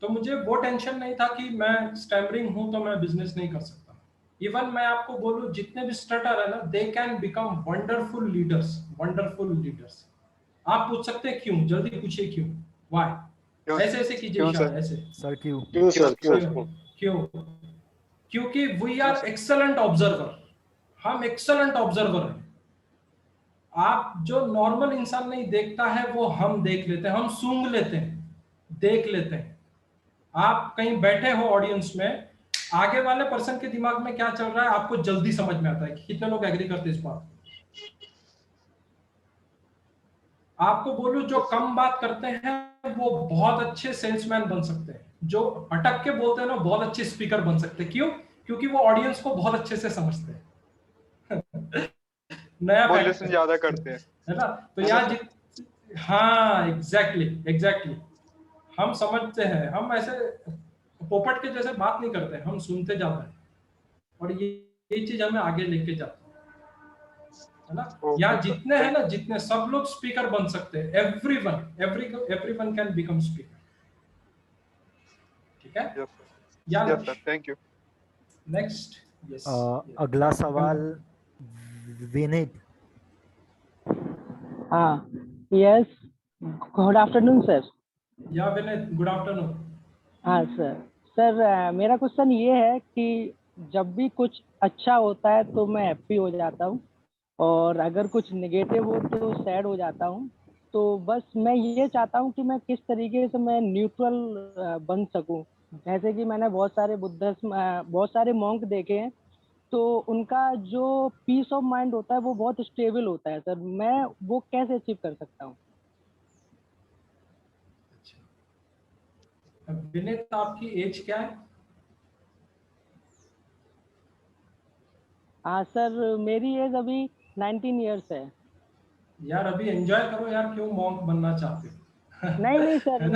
तो मुझे वो टेंशन नहीं था कि मैं स्टैमरिंग हूं तो मैं बिजनेस नहीं कर सकता। इवन मैं आपको बोलूं, जितने भी स्टार्टर है ना, they can become wonderful leaders, wonderful leaders. आप पूछ सकते हैं क्यों, जल्दी पूछिए क्यों, व्हाई। ऐसे ऐसे कीजिए इशारा, ऐसे सर क्यों? क्यों? क्योंकि वी आर एक्सेलेंट ऑब्जर्वर, हम एक्सेलेंट ऑब्जर्वर हैं। आप जो नॉर्मल इंसान नहीं देखता है वो हम देख लेते हैं, हम सूंघ लेते हैं, देख लेते हैं। आप कहीं बैठे हो ऑडियंस में, आगे वाले पर्सन के दिमाग में क्या चल रहा है आपको जल्दी समझ में आता है। कितने लोग एग्री करते हैं इस बात? आपको बोलूं, जो कम बात करते हैं वो बहुत अच्छे सेल्समैन बन सकते हैं, जो अटक के बोलते हैं ना बहुत अच्छे स्पीकर बन सकते हैं। क्यों? क्योंकि वो ऑडियंस को बहुत अच्छे से समझते हैं। नया वो फैक्ट लिसन ज्यादा करते हैं, है ना। तो यहाँ हाँ एग्जैक्टली हम समझते हैं, हम ऐसे पोपट के जैसे बात नहीं करते, हम सुनते जाते हैं और ये चीज हमें आगे लेके जाती है ना। यहाँ जितने हैं ना, जितने सब लोग स्पीकर बन सकते हैं, एवरीवन कैन बिकम स्पीकर। ठीक है। Yes sir, thank you. Next. Yes, अगला सवाल Vineet. Yes, good afternoon sir. या विनीत, गुड आफ्टरनून। हाँ सर, मेरा क्वेश्चन ये है कि जब भी कुछ अच्छा होता है तो मैं हैप्पी हो जाता हूँ, और अगर कुछ नेगेटिव हो तो सैड हो जाता हूँ। तो बस मैं ये चाहता हूँ कि मैं किस तरीके से मैं न्यूट्रल बन सकूँ। जैसे कि मैंने बहुत सारे मॉन्क देखे हैं, तो उनका जो पीस ऑफ माइंड होता है वो बहुत स्टेबल होता है सर। मैं वो कैसे अचीव कर सकता हूँ? विनीत, आपकी एज क्या है? हाँ सर, मेरी एज अभी 19 ईयर्स है। यार अभी एंजॉय करो यार, क्यों मॉन्क बनना चाहते हो? नहीं सर,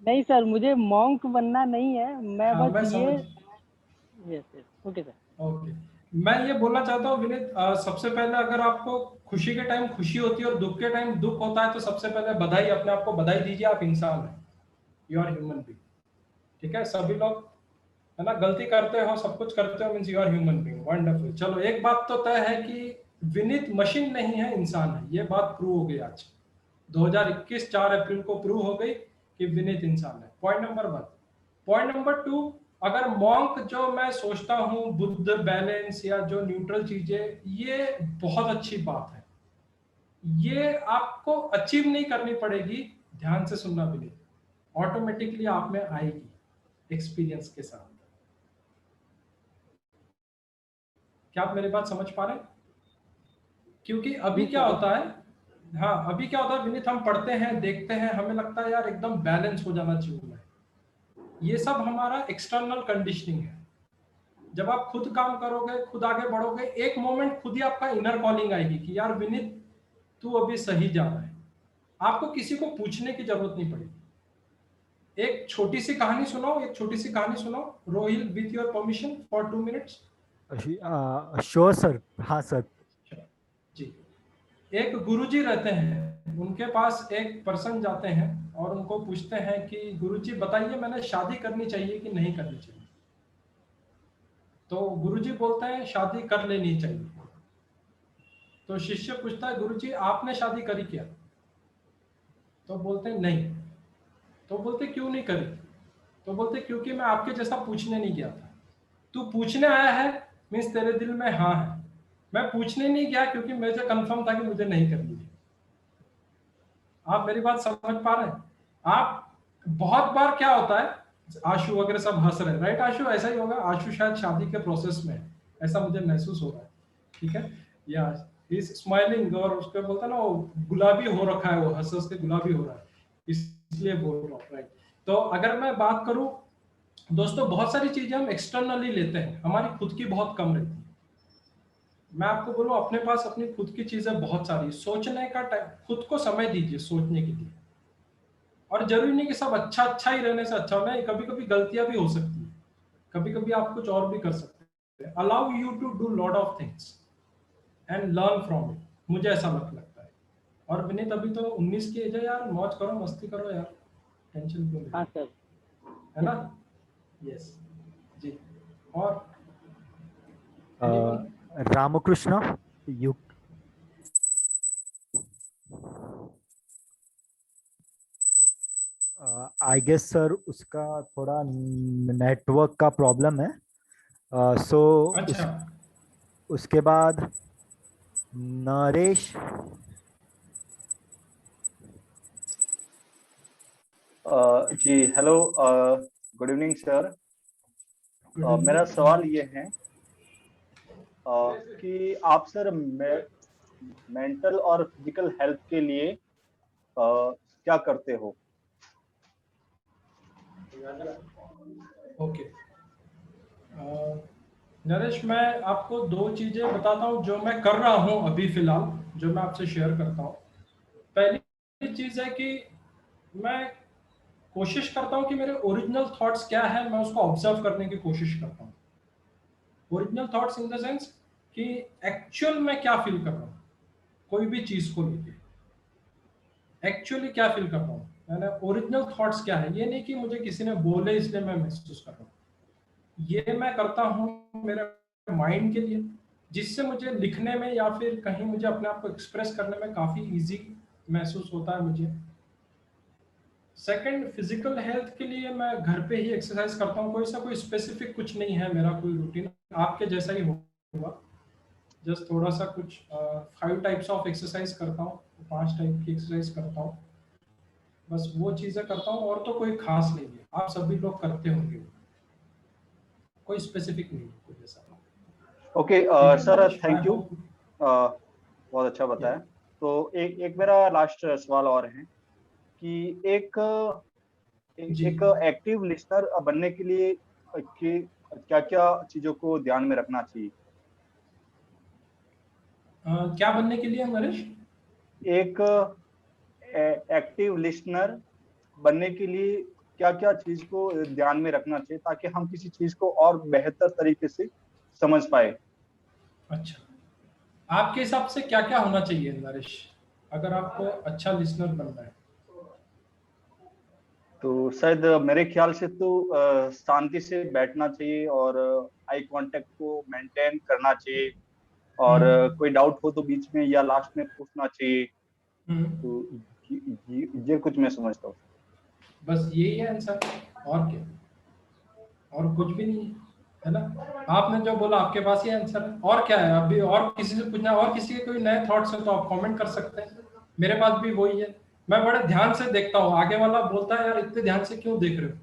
नहीं सर, मुझे मॉन्क बनना नहीं है। मैं हाँ, बस मैं समझ। Yes okay sir. ओके, मैं ये बोलना चाहता हूँ विनीत, सबसे पहले अगर आपको खुशी के टाइम खुशी होती है और दुख के टाइम दुख होता है, तो सबसे पहले बधाई, अपने आप को बधाई दीजिए, आप इंसान हैं, यू आर ह्यूमन बीइंग। ठीक है, सभी लोग है ना गलती करते हो, सब कुछ करते हो, means you are human being, wonderful. चलो, एक बात तो तय है कि विनीत मशीन नहीं है, इंसान है। ये बात प्रूव हो गई आज 2021 4 अप्रैल को प्रूव हो गई कि विनीत इंसान है। Point number 1। पॉइंट नंबर 2, अगर मॉन्क जो मैं सोचता हूँ, बुद्ध, बैलेंस या जो न्यूट्रल चीजें, ये बहुत अच्छी बात है। ये आपको अचीव नहीं करनी पड़ेगी, ध्यान से सुनना विनीत, ऑटोमेटिकली आप में आएगी एक्सपीरियंस के साथ। क्या आप मेरी बात समझ पा रहे हैं? क्योंकि अभी क्या होता है, हाँ, अभी क्या होता है विनीत, हम पढ़ते हैं, देखते हैं, हमें लगता है यार एकदम बैलेंस हो जाना चाहिए मैं। ये सब हमारा एक्सटर्नल कंडीशनिंग है। जब आप खुद काम करोगे, खुद आगे बढ़ोगे, एक मोमेंट खुद ही आपका इनर कॉलिंग आएगी कि यार विनीत तू अभी सही जा रहा है। आपको किसी को पूछने की जरूरत नहीं पड़ेगी। एक छोटी सी कहानी सुनाओ, Rohail, with your permission for 2 minutes. Sure sir, हाँ सर। जी, एक गुरुजी रहते हैं, उनके पास एक पर्सन जाते हैं और उनको पूछते हैं कि गुरुजी बताइए मैंने शादी करनी चाहिए कि नहीं करनी चाहिए। तो गुरुजी बोलते हैं शादी कर लेनी चाहिए। तो शिष्य पूछता है गुरुजी आपने शादी करी क्या? तो बोलते हैं नहीं। तो बोलते क्यों नहीं करी? तो बोलते क्योंकि मैं आपके जैसा पूछने नहीं गया था। तू पूछने आया है मीन्स तेरे दिल में हाँ है। मैं पूछने नहीं गया क्योंकि मुझे कंफर्म था कि मुझे नहीं करनी है। आप मेरी बात समझ पा रहे हैं? आप बहुत बार क्या होता है, आशु वगैरह सब हंस रहे हैं, राइट आशु? ऐसा ही होगा, आशु शायद शादी के प्रोसेस में है, ऐसा मुझे महसूस हो रहा है, ठीक है? या इज स्माइलिंग, और उसके बोलता है ना वो गुलाबी हो रखा है, वो हंस हंस के गुलाबी हो रहा है, इसलिए बोल रहा हूँ, राइट? तो अगर मैं बात करूं दोस्तों, बहुत सारी चीजें हम एक्सटर्नली लेते हैं, हमारी खुद की बहुत कम रहती है। मैं आपको बोलूं अपने पास अपनी खुद की चीजें बहुत सारी, सोचने का टाइम, खुद को समय दीजिए सोचने के लिए। और जरूरी नहीं कि सब अच्छा अच्छा ही रहने से अच्छा होना है, कभी कभी गलतियां भी हो सकती है, कभी कभी आप कुछ और भी कर सकते हैं। Allow you to do lot of things and learn from it, मुझे ऐसा लगता है। और विनीत अभी तो 19 की एज है यार, मौज करो, मस्ती करो यार, टेंशन क्यों ले, हाँ सर। है ना? यस जी। और anyone? Ramakrishna, you I guess sir उसका थोड़ा नेटवर्क का प्रॉब्लम है। सो अच्छा, उसके बाद नरेश। जी हेलो, गुड इवनिंग सर। मेरा सवाल ये है कि आप सर मेंटल और फिजिकल हेल्थ के लिए क्या करते हो? ओके नरेश, मैं आपको 2 चीजें बताता हूँ जो मैं कर रहा हूँ अभी फिलहाल, जो मैं आपसे शेयर करता हूँ। पहली चीज है कि मैं कोशिश करता हूँ कि मेरे ओरिजिनल थॉट्स क्या है, मैं उसको ऑब्जर्व करने की कोशिश करता हूँ। Original thoughts in the sense कि एक्चुअल में क्या फील कर रहा हूँ, कोई भी चीज को लेके एक्चुअली क्या फील कर रहा हूँ, मैंने ओरिजिनल थॉट्स क्या है। ये नहीं कि मुझे किसी ने बोले इसलिए मैं महसूस कर रहा हूँ। ये मैं करता हूँ मेरे माइंड के लिए, जिससे मुझे लिखने में या फिर कहीं मुझे अपने आप को एक्सप्रेस करने में काफी इजी महसूस होता है मुझे। सेकंड, फिजिकल हेल्थ के लिए मैं घर पे ही एक्सरसाइज करता हूँ। कोई स्पेसिफिक कुछ नहीं है मेरा कोई रूटीन, आपके जैसा ही होगा। जस्ट थोड़ा सा कुछ 5 टाइप्स ऑफ एक्सरसाइज करता हूँ, 5 टाइप की एक्सरसाइज करता हूँ, बस वो चीजें करता हूँ। और तो कोई खास नहीं है, आप सभी लोग करते होंगे, कोई स्पेसिफिक नहीं है कोई ऐसा। ओके सर, थैंक यू, बहुत अच्छा बताया। तो एक मेरा लास्ट सवाल और है कि एक एक्टिव लिसनर बनने के लिए क्या क्या चीजों को ध्यान में रखना चाहिए? क्या बनने के लिए नरेश? एक एक्टिव लिसनर बनने के लिए क्या क्या चीज को ध्यान में रखना चाहिए ताकि हम किसी चीज को और बेहतर तरीके से समझ पाए? अच्छा, आपके हिसाब से क्या क्या होना चाहिए नरेश अगर आपको अच्छा लिसनर बनना है? तो शायद मेरे ख्याल से तो शांति से बैठना चाहिए और आई कांटेक्ट को मेंटेन करना चाहिए, और कोई डाउट हो तो बीच में या लास्ट में पूछना चाहिए। तो ये कुछ मैं समझता हूँ। बस यही है आंसर, और क्या, और कुछ भी नहीं है ना? आपने जो बोला आपके पास ही आंसर है, और क्या है? अभी और किसी से पूछना, और किसी के कोई नए थॉट्स है तो आप कमेंट कर सकते हैं। मेरे पास भी वही है, मैं बड़े ध्यान से देखता हूँ। आगे वाला बोलता है यार इतने ध्यान से क्यों देख रहे हो,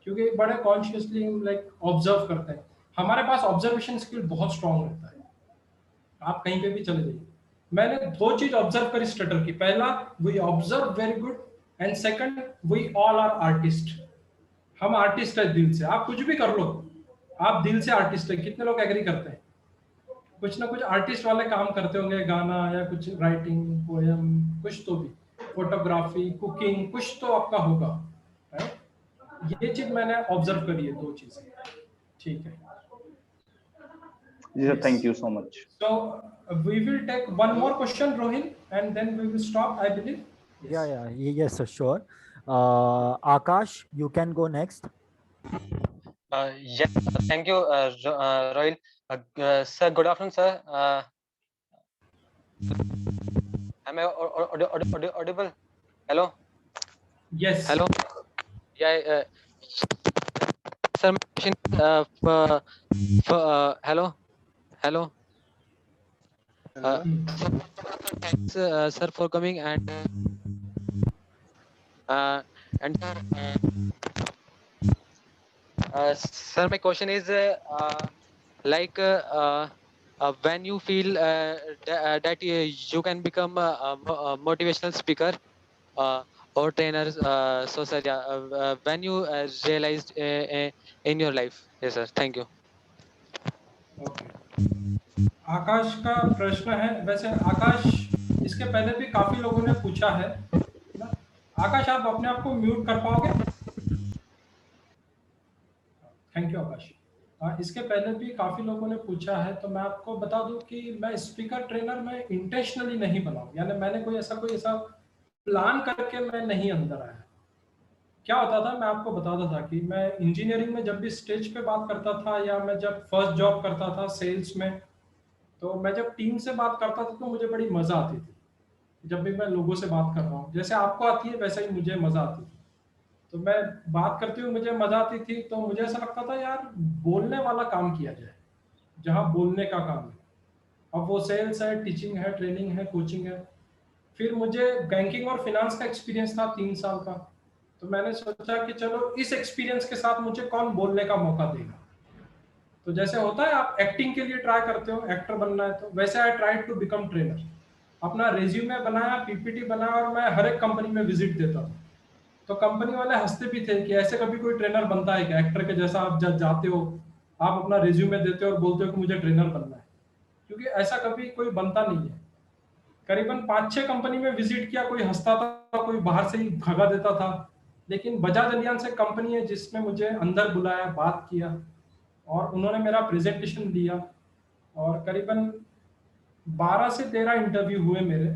क्योंकि बड़े कॉन्शियसली लाइक ऑब्जर्व करते हैं। हमारे पास ऑब्जर्वेशन स्किल बहुत स्ट्रांग रहता है, आप कहीं पे भी चले जाइए, मैंने दो चीज ऑब्जर्व करी स्टटर की। पहला, we observe very good, and second, we all are artist. हम आर्टिस्ट है दिल से, आप कुछ भी कर लो, आप दिल से आर्टिस्ट है। कितने लोग एग्री करते हैं? कुछ ना कुछ आर्टिस्ट वाले काम करते होंगे, गाना या कुछ राइटिंग, पोयम, कुछ तो भी, फोटोग्राफी, कुकिंग, कुछ तो आपका होगा, राइट? ये चीज मैंने ऑब्जर्व करी है, दो चीजें। ठीक है, Yeah, thank you so much. so we will take one more question, Rohin, and then we will stop, I believe. Yes, sure. Akash, you can go next. Yes, thank you, Rohil. Sir, good afternoon, sir. Am I audible? Hello? Yes. Hello? Yeah, sir, my question, hello? Hello? Thanks, sir, for coming, and sir, my question is like when you feel that you can become a motivational speaker or trainer, so sir, when you realized in your life? Yes, sir. Thank you. Okay. आकाश का प्रश्न है। वैसे आकाश, इसके पहले भी काफी लोगों ने पूछा है ना? आकाश, आप अपने आप को म्यूट कर पाओगे? थैंक यू आकाश। इसके पहले भी काफी लोगों ने पूछा है, तो मैं आपको बता दूं कि मैं स्पीकर ट्रेनर में इंटेंशनली नहीं बना हूं, यानी मैंने कोई ऐसा प्लान करके मैं नहीं अंदर आया। क्या होता था, मैं आपको बताता था कि मैं इंजीनियरिंग में जब भी स्टेज पे बात करता था, या मैं जब फर्स्ट जॉब करता था सेल्स में, तो मैं जब टीम से बात करता था तो मुझे बड़ी मजा आती थी। जब भी मैं लोगों से बात कर रहा हूँ, जैसे आपको आती है वैसे ही मुझे मजा आती थी। तो मैं बात करते हुए मुझे मजा आती थी, तो मुझे ऐसा लगता था यार बोलने वाला काम किया जाए, जहाँ बोलने का काम है। अब वो सेल्स है, टीचिंग है, ट्रेनिंग है, कोचिंग है। फिर मुझे बैंकिंग और फिनांस का एक्सपीरियंस था 3 साल का, तो मैंने सोचा कि चलो इस एक्सपीरियंस के साथ मुझे कौन बोलने का मौका देगा। तो जैसे होता है आप एक्टिंग के लिए ट्राई करते हो, एक्टर बनना है, तो वैसे I try to become trainer. अपना रेज्यूमे बनाया, पीपीटी बनाया, और मैं हर एक कंपनी में विजिट देता था। तो कंपनी वाले हंसते भी थे कि ऐसे कभी कोई ट्रेनर बनता है क्या? एक्टर के जैसा आप जाते हो, आप अपना रिज्यूमे देते हो और बोलते हो कि मुझे ट्रेनर बनना है, क्योंकि ऐसा कभी कोई बनता नहीं है। करीबन 5-6 कंपनी में विजिट किया, कोई हंसता था, कोई बाहर से ही भगा देता था। लेकिन बजाज अलियांज एक कंपनी है जिसने मुझे अंदर बुलाया, बात किया, और उन्होंने मेरा प्रेजेंटेशन दिया, और करीबन 12 से 13 इंटरव्यू हुए मेरे,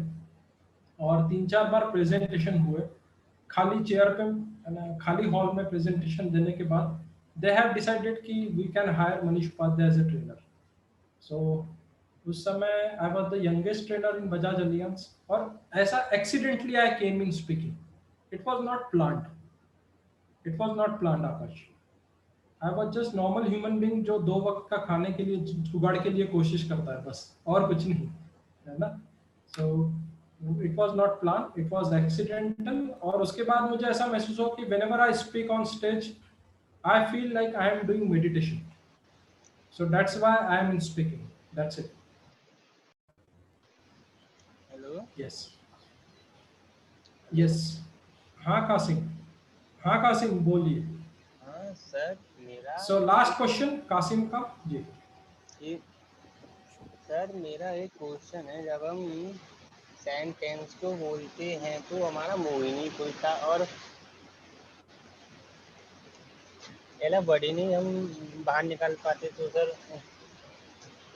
और 3-4 बार प्रेजेंटेशन हुए। खाली चेयर पे, खाली हॉल में प्रेजेंटेशन देने के बाद दे हैव डिसाइडेड कि we can hire Manish Upadhyay as a trainer. So उस समय I was the youngest trainer in Bajaj Allianz, और ऐसा accidentally I came in speaking. It was not planned, it was not planned Akash. I was just normal human being जो 2 वक्त का खाने के लिए जुगाड़ के लिए कोशिश करता है, बस, और कुछ नहीं, है ना? So it was not plan, it was accidental. और उसके बाद मुझे ऐसा महसूस हो कि whenever I speak on stage, I feel like I am doing meditation. So that's why I am in speaking, that's it. Hello, yes yes. हाँ कासिम, हाँ कासिम बोलिए। हाँ सर, मेरा सो लास्ट क्वेश्चन कासिम का जी। सर मेरा एक क्वेश्चन है, जब हम सेंटेंस को बोलते हैं तो हमारा मुंह ही नहीं खुलता, और एला बड़ी नहीं हम बाहर निकाल पाते, तो सर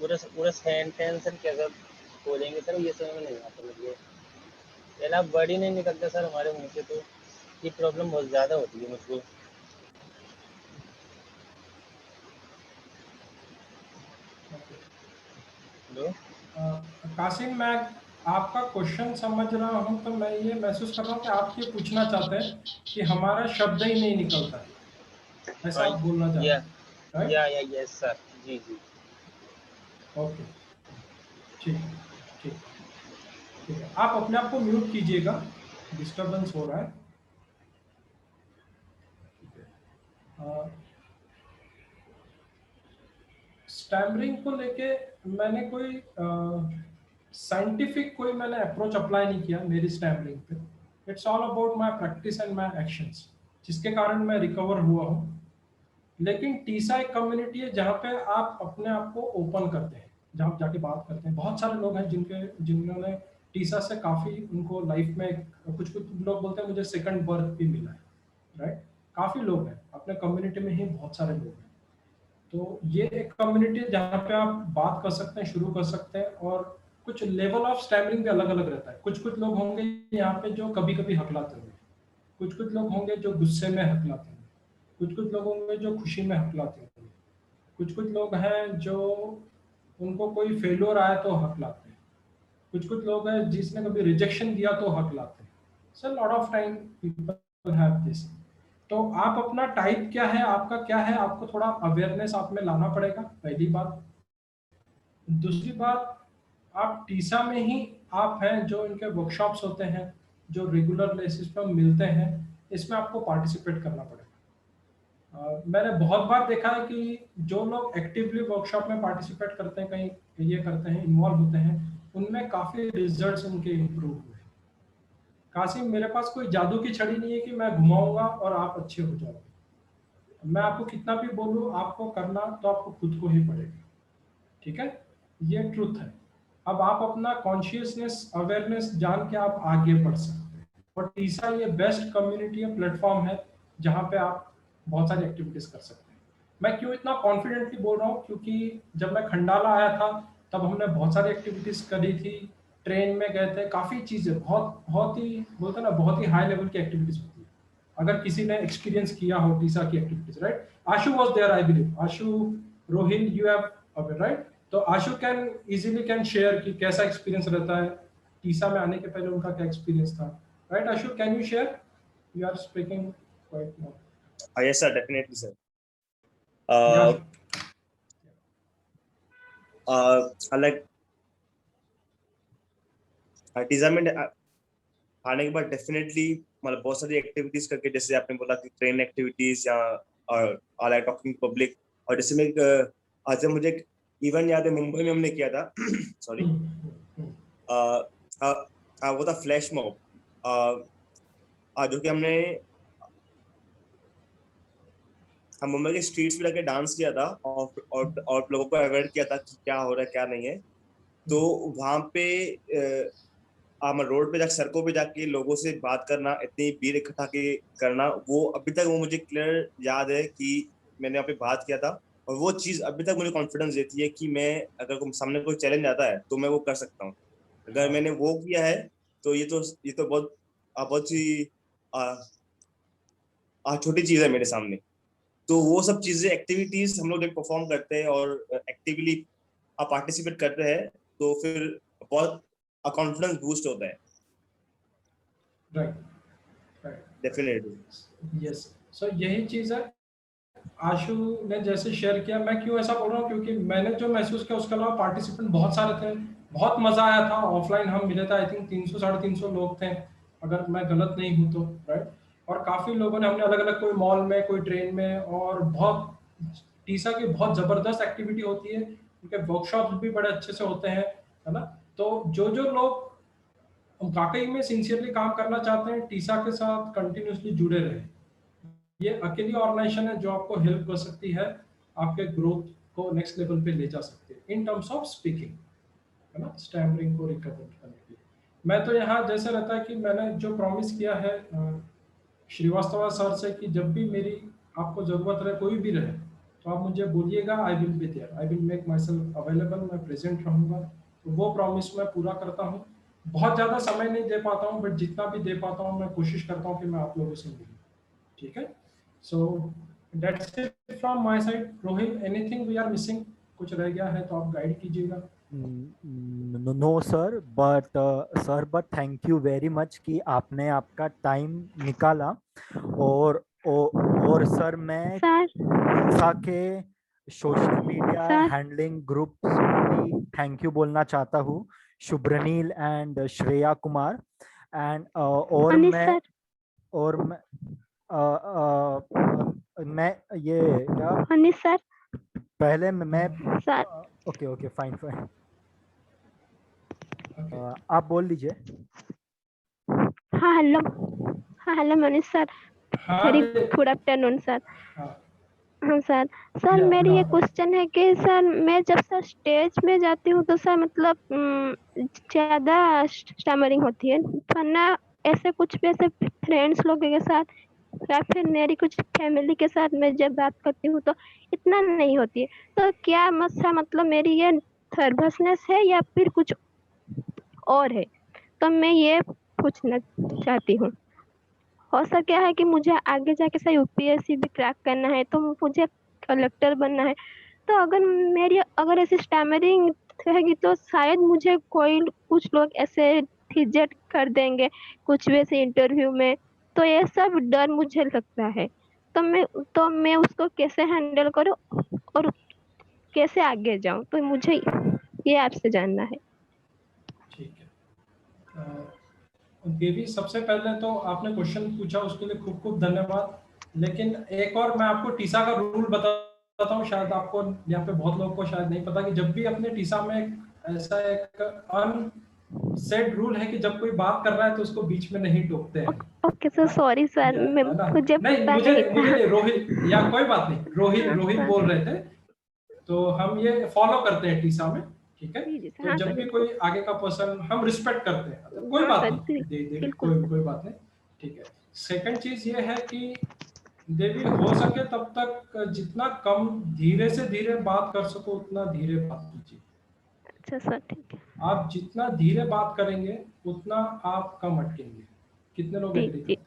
पूरा सेंटेंस कैसे बोलेंगे सर, ये समझ में नहीं आता मुझे। एला बड़ी नहीं निकलता सर हमारे मुंह से, तो ये प्रॉब्लम बहुत ज़्यादा होती है मुझको। हेलो कासिम, मैं आपका क्वेश्चन समझ रहा हूं, तो मैं ये महसूस कर रहा हूं कि आप ये पूछना चाहते हैं कि हमारा शब्द ही नहीं निकलता है, ऐसा आप बोलना चाहते हैं, राइट? यस सर, जी जी। ओके, ठीक है, ठीक ठीक है। आप अपने आप को म्यूट कीजिएगा, डिस्टरबेंस हो रहा है। स्टैमरिंग को लेके मैंने कोई साइंटिफिक कोई मैंने अप्रोच अप्लाई नहीं किया मेरी स्टैमरिंग पे। It's all about my practice and my actions, जिसके कारण मैं रिकवर हुआ हूँ। लेकिन टीसा एक कम्युनिटी है जहाँ पे आप अपने आप को ओपन करते हैं, जहाँ आप जाके बात करते हैं। बहुत सारे लोग हैं जिन्होंने टीसा से काफ़ी उनको लाइफ में कुछ लोग बोलते हैं मुझे सेकंड बर्थ भी मिला है, राइट। काफ़ी लोग हैं अपने कम्युनिटी में ही, बहुत सारे लोग हैं। तो ये एक कम्युनिटी है जहाँ पे आप बात कर सकते हैं, शुरू कर सकते हैं। और कुछ लेवल ऑफ स्टैमरिंग भी अलग अलग रहता है। कुछ लोग होंगे यहाँ पे जो कभी कभी हकलाते होंगे, कुछ लोग होंगे जो गुस्से में हकलाते होंगे, कुछ लोग होंगे जो खुशी में हकलाते होंगे, कुछ लोग हैं जो उनको कोई फेल्योर आया तो हकलाते हैं, कुछ लोग हैं जिसने कभी रिजेक्शन दिया तो हकलाते हैं। So lot of time people have this. तो आप अपना टाइप क्या है, आपका क्या है, आपको थोड़ा अवेयरनेस आप में लाना पड़ेगा, पहली बात। दूसरी बात, आप टीसा में ही आप हैं जो इनके वर्कशॉप्स होते हैं जो रेगुलर बेसिस पर मिलते हैं, इसमें आपको पार्टिसिपेट करना पड़ेगा। मैंने बहुत बार देखा है कि जो लोग एक्टिवली वर्कशॉप में पार्टिसिपेट करते हैं, कहीं ये करते हैं, इन्वॉल्व होते हैं, उनमें काफ़ी रिजल्ट्स उनके इम्प्रूव हुए। कासिम, मेरे पास कोई जादू की छड़ी नहीं है कि मैं घुमाऊंगा और आप अच्छे हो जाओगे। मैं आपको कितना भी बोलूँ, आपको करना तो आपको खुद को ही पड़ेगा, ठीक है। ये ट्रुथ है। अब आप अपना कॉन्शियसनेस, अवेयरनेस जान के आप आगे बढ़ सकते हैं। और टीसा ये बेस्ट कम्युनिटी है, प्लेटफॉर्म है जहाँ पे आप बहुत सारी एक्टिविटीज कर सकते हैं। मैं क्यों इतना कॉन्फिडेंटली बोल रहा हूँ, क्योंकि जब मैं खंडाला आया था तब हमने बहुत सारी एक्टिविटीज करी थी, ट्रेन में गए थे, काफ़ी चीज़ें, बहुत ही बोलते ना, बहुत ही हाई लेवल की एक्टिविटीज होती है। अगर किसी ने एक्सपीरियंस किया हो टीसा की activities, right. Ashu was there, I believe. Ashu, Rohil, you have, right. तो Ashu can easily can share कि कैसा एक्सपीरियंस रहता है टीसा में आने के पहले, उनका क्या एक्सपीरियंस था, right. Ashu, can you share? You are speaking quite more. Yes, sir, definitely, sir. Like टीजा में आने के बाद डेफिनेटली मतलब बहुत सारी एक्टिविटीज करके, जैसे आपने बोला कि ट्रेन एक्टिविटीज या और टॉकिंग पब्लिक, और जैसे में आज मुझे इवन याद है मुंबई में हमने किया था सॉरी वो था फ्लैश मॉब, जो कि हम मुंबई के स्ट्रीट्स पे जाके डांस किया था और लोगों को अवेयर किया था कि क्या हो रहा है क्या नहीं है। तो वहां पे रोड पे जाके, सड़कों पे जाके लोगों से बात करना, इतनी भीड़ इकट्ठा के करना, वो अभी तक वो मुझे क्लियर याद है कि मैंने यहाँ पे बात किया था। और वो चीज अभी तक मुझे कॉन्फिडेंस देती है कि मैं अगर सामने कोई चैलेंज आता है तो मैं वो कर सकता हूँ। अगर मैंने वो किया है तो ये तो बहुत ही छोटी चीज है मेरे सामने। तो वो सब चीजें, एक्टिविटीज हम लोग जब परफॉर्म करते हैं और एक्टिवली पार्टिसिपेट करते हैं तो फिर बहुत कॉन्फिडेंस बूस्ट होता है। Right, definitely, yes. सो यही चीज है। आशु ने जैसे शेयर किया, मैं क्यों ऐसा बोल रहा हूँ, क्योंकि मैंने जो महसूस किया उसके अलावा पार्टिसिपेंट बहुत सारे थे, बहुत मजा आया था। ऑफलाइन हम मिले थे, आई थिंक 300-350 लोग थे अगर मैं गलत नहीं हूँ तो, राइट। और काफी लोगों ने, हमने अलग अलग, कोई मॉल में, कोई ट्रेन में, और बहुत टीसा की बहुत जबरदस्त एक्टिविटी होती है, उनके वर्कशॉप्स भी बड़े अच्छे से होते हैं, है ना। तो जो लोग वाकई में सिंसियरली काम करना चाहते हैं, टीसा के साथ कंटिन्यूसली जुड़े रहे। ये अकेली ऑर्गेनाइजेशन है जो आपको हेल्प कर सकती है, आपके ग्रोथ को नेक्स्ट लेवल पे ले जा सकती है इन टर्म्स ऑफ स्पीकिंग, है ना, स्टैमरिंग को रिकवर करने के लिए। मैं तो यहाँ जैसे रहता है कि मैंने जो प्रॉमिस किया है श्रीवास्तव सर से कि जब भी मेरी आपको जरूरत रहे, कोई भी रहे, तो आप मुझे बोलिएगा, I will be there, I will make myself available, मैं प्रेजेंट रहूँगा। तो वो प्रॉमिस मैं पूरा करता हूँ। बहुत ज़्यादा समय नहीं दे पाता हूँ, बट जितना भी दे पाता हूँ मैं कोशिश करता हूँ कि मैं आप लोगों से मिलूँ, ठीक है। So that's it from my side. Rohit, anything we are missing? कुछ रह गया है तो आप गाइड कीजिएगा। No sir, but thank you very much कि आपने आपका टाइम निकाला। और सर, मैं टीसा के सोशल मीडिया हैंडलिंग ग्रुप भी थैंक यू बोलना चाहता हूँ, शुभ्रनील एंड श्रेया कुमार एंड मैं ये क्या सर पहले मैं ओके फाइन। आप बोल लीजिए। हाँ हेलो, हाँ hello Manish sir, very good afternoon sir. हाँ सर, सर मेरी ये क्वेश्चन है कि सर मैं जब सर स्टेज में जाती हूँ तो सर मतलब ज़्यादा स्टैमरिंग होती है, वरना ऐसे कुछ भी ऐसे फ्रेंड्स लोगों के साथ या फिर मेरी कुछ फैमिली के साथ मैं जब बात करती हूँ तो इतना नहीं होती है। तो क्या मसला मतलब मेरी ये नर्वसनेस है या फिर कुछ और है? तो मैं ये पूछना चाहती हूँ। और सर क्या है कि मुझे आगे जाके सर यूपीएससी भी क्रैक करना है, तो मुझे कलेक्टर बनना है। तो अगर ऐसी स्टैमरिंग रहेगी तो शायद मुझे कुछ लोग ऐसे रिजेक्ट कर देंगे कुछ भी ऐसे इंटरव्यू में। तो ये सब डर मुझे लगता है। तो मैं उसको कैसे हैंडल करूँ और कैसे आगे जाऊँ, तो मुझे ये आपसे जानना है। ठीक है देवी, सबसे पहले तो आपने क्वेश्चन पूछा उसके लिए खूब खूब धन्यवाद। लेकिन एक और मैं आपको टीसा का रूल बताता हूँ, शायद आपको यहाँ पे बहुत लोगों को शायद नहीं पता कि जब भी अपने टीसा में ऐसा एक अनसेड रूल है कि जब कोई बात कर रहा है तो उसको बीच में नहीं टोकते हैं। ओके सर, सॉरी सर, मुझे पता मुझे नहीं, रोहित या कोई बात नहीं, रोहित बोल रहे थे, तो हम ये फॉलो करते हैं टीसा में, ठीक है। तो जब भी कोई आगे का पर्सन हम रिस्पेक्ट करते हैं, तो कोई बात नहीं, दे कोई बात नहीं, ठीक है। सेकंड चीज ये है कि देवी हो सके तब तक जितना कम धीरे से धीरे बात कर सको उतना धीरे बात कीजिए। अच्छा सर, ठीक है। आप जितना धीरे बात करेंगे उतना आप कम अटकेंगे। कितने लोग एग्री करते हैं?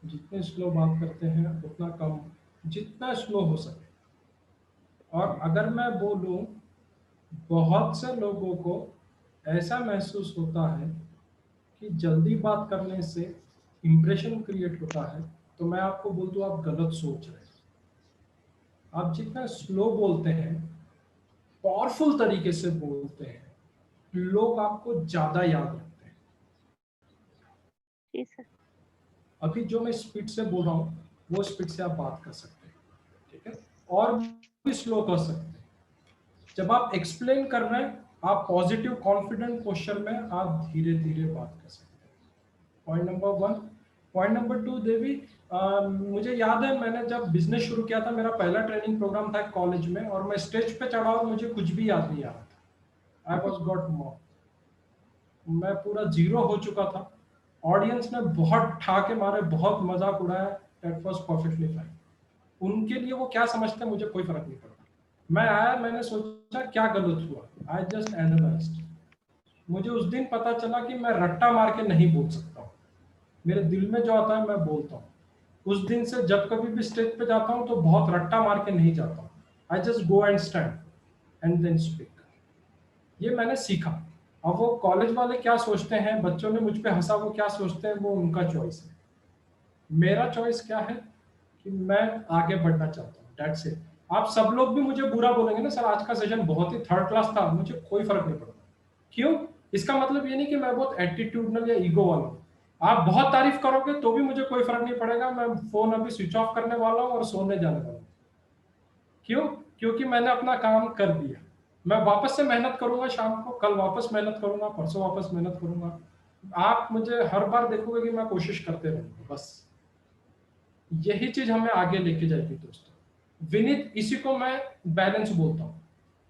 जितने स्लो बात करते हैं उतना कम, जितना स्लो हो सके। और अगर मैं बोलूं, बहुत से लोगों को ऐसा महसूस होता है कि जल्दी बात करने से इंप्रेशन क्रिएट होता है, तो मैं आपको बोल दूं आप गलत सोच रहे हैं। आप जितना स्लो बोलते हैं, पावरफुल तरीके से बोलते हैं, लोग आपको ज्यादा याद रखते हैं। जी सर। अभी जो मैं स्पीड से बोल रहा हूँ वो स्पीड से आप बात कर सकते हैं, ठीक है, और भी स्लो कर सकते हैं। जब आप एक्सप्लेन कर रहे हैं, आप पॉजिटिव कॉन्फिडेंट पोस्चर में आप धीरे धीरे बात कर सकते हैं। Point number 1। पॉइंट नंबर 2 देवी, मुझे याद है मैंने जब बिजनेस शुरू किया था, मेरा पहला ट्रेनिंग प्रोग्राम था कॉलेज में, और मैं स्टेज पे चढ़ा और मुझे कुछ भी याद नहीं आ रहा था। आई वॉज गॉट मॉक, मैं पूरा जीरो हो चुका था। ऑडियंस ने बहुत ठाके मारे, बहुत मजाक उड़ाया, दैट वाज परफेक्टली फाइन। उनके लिए वो क्या समझते हैं मुझे कोई फर्क नहीं पड़ता। मैं आया, मैंने सोचा क्या गलत हुआ, आई जस्ट एनालाइज्ड। मुझे उस दिन पता चला कि मैं रट्टा मार के नहीं बोल सकता हूँ, मेरे दिल में जो आता है मैं बोलता हूँ। उस दिन से जब कभी भी स्टेज पे जाता हूँ तो बहुत रट्टा मार के नहीं जाता हूँ। I just go and stand and then speak. ये मैंने सीखा। अब वो कॉलेज वाले क्या सोचते हैं, बच्चों ने मुझ पे हंसा, वो क्या सोचते हैं, वो उनका चॉइस है। मेरा चॉइस क्या है कि मैं आगे बढ़ना चाहता हूँ, दैट्स इट। आप सब लोग भी मुझे बुरा बोलेंगे ना, सर आज का सेशन बहुत ही थर्ड क्लास था, मुझे कोई फर्क नहीं पड़ता। क्यों? इसका मतलब ये नहीं कि मैं बहुत एटीट्यूडनल या ईगो वाला हूँ। आप बहुत तारीफ करोगे तो भी मुझे कोई फर्क नहीं पड़ेगा। मैं फोन अभी स्विच ऑफ करने वाला हूँ और सोने जाने वाला हूँ। क्यों? क्योंकि मैंने अपना काम कर दिया। मैं वापस से मेहनत करूंगा, शाम को कल वापस मेहनत करूंगा, परसों वापस मेहनत करूंगा। आप मुझे हर बार देखोगे कि मैं कोशिश करते रहूंगा। बस यही चीज हमें आगे लेके जाएगी दोस्तों। विनीत, इसी को मैं बैलेंस बोलता हूँ।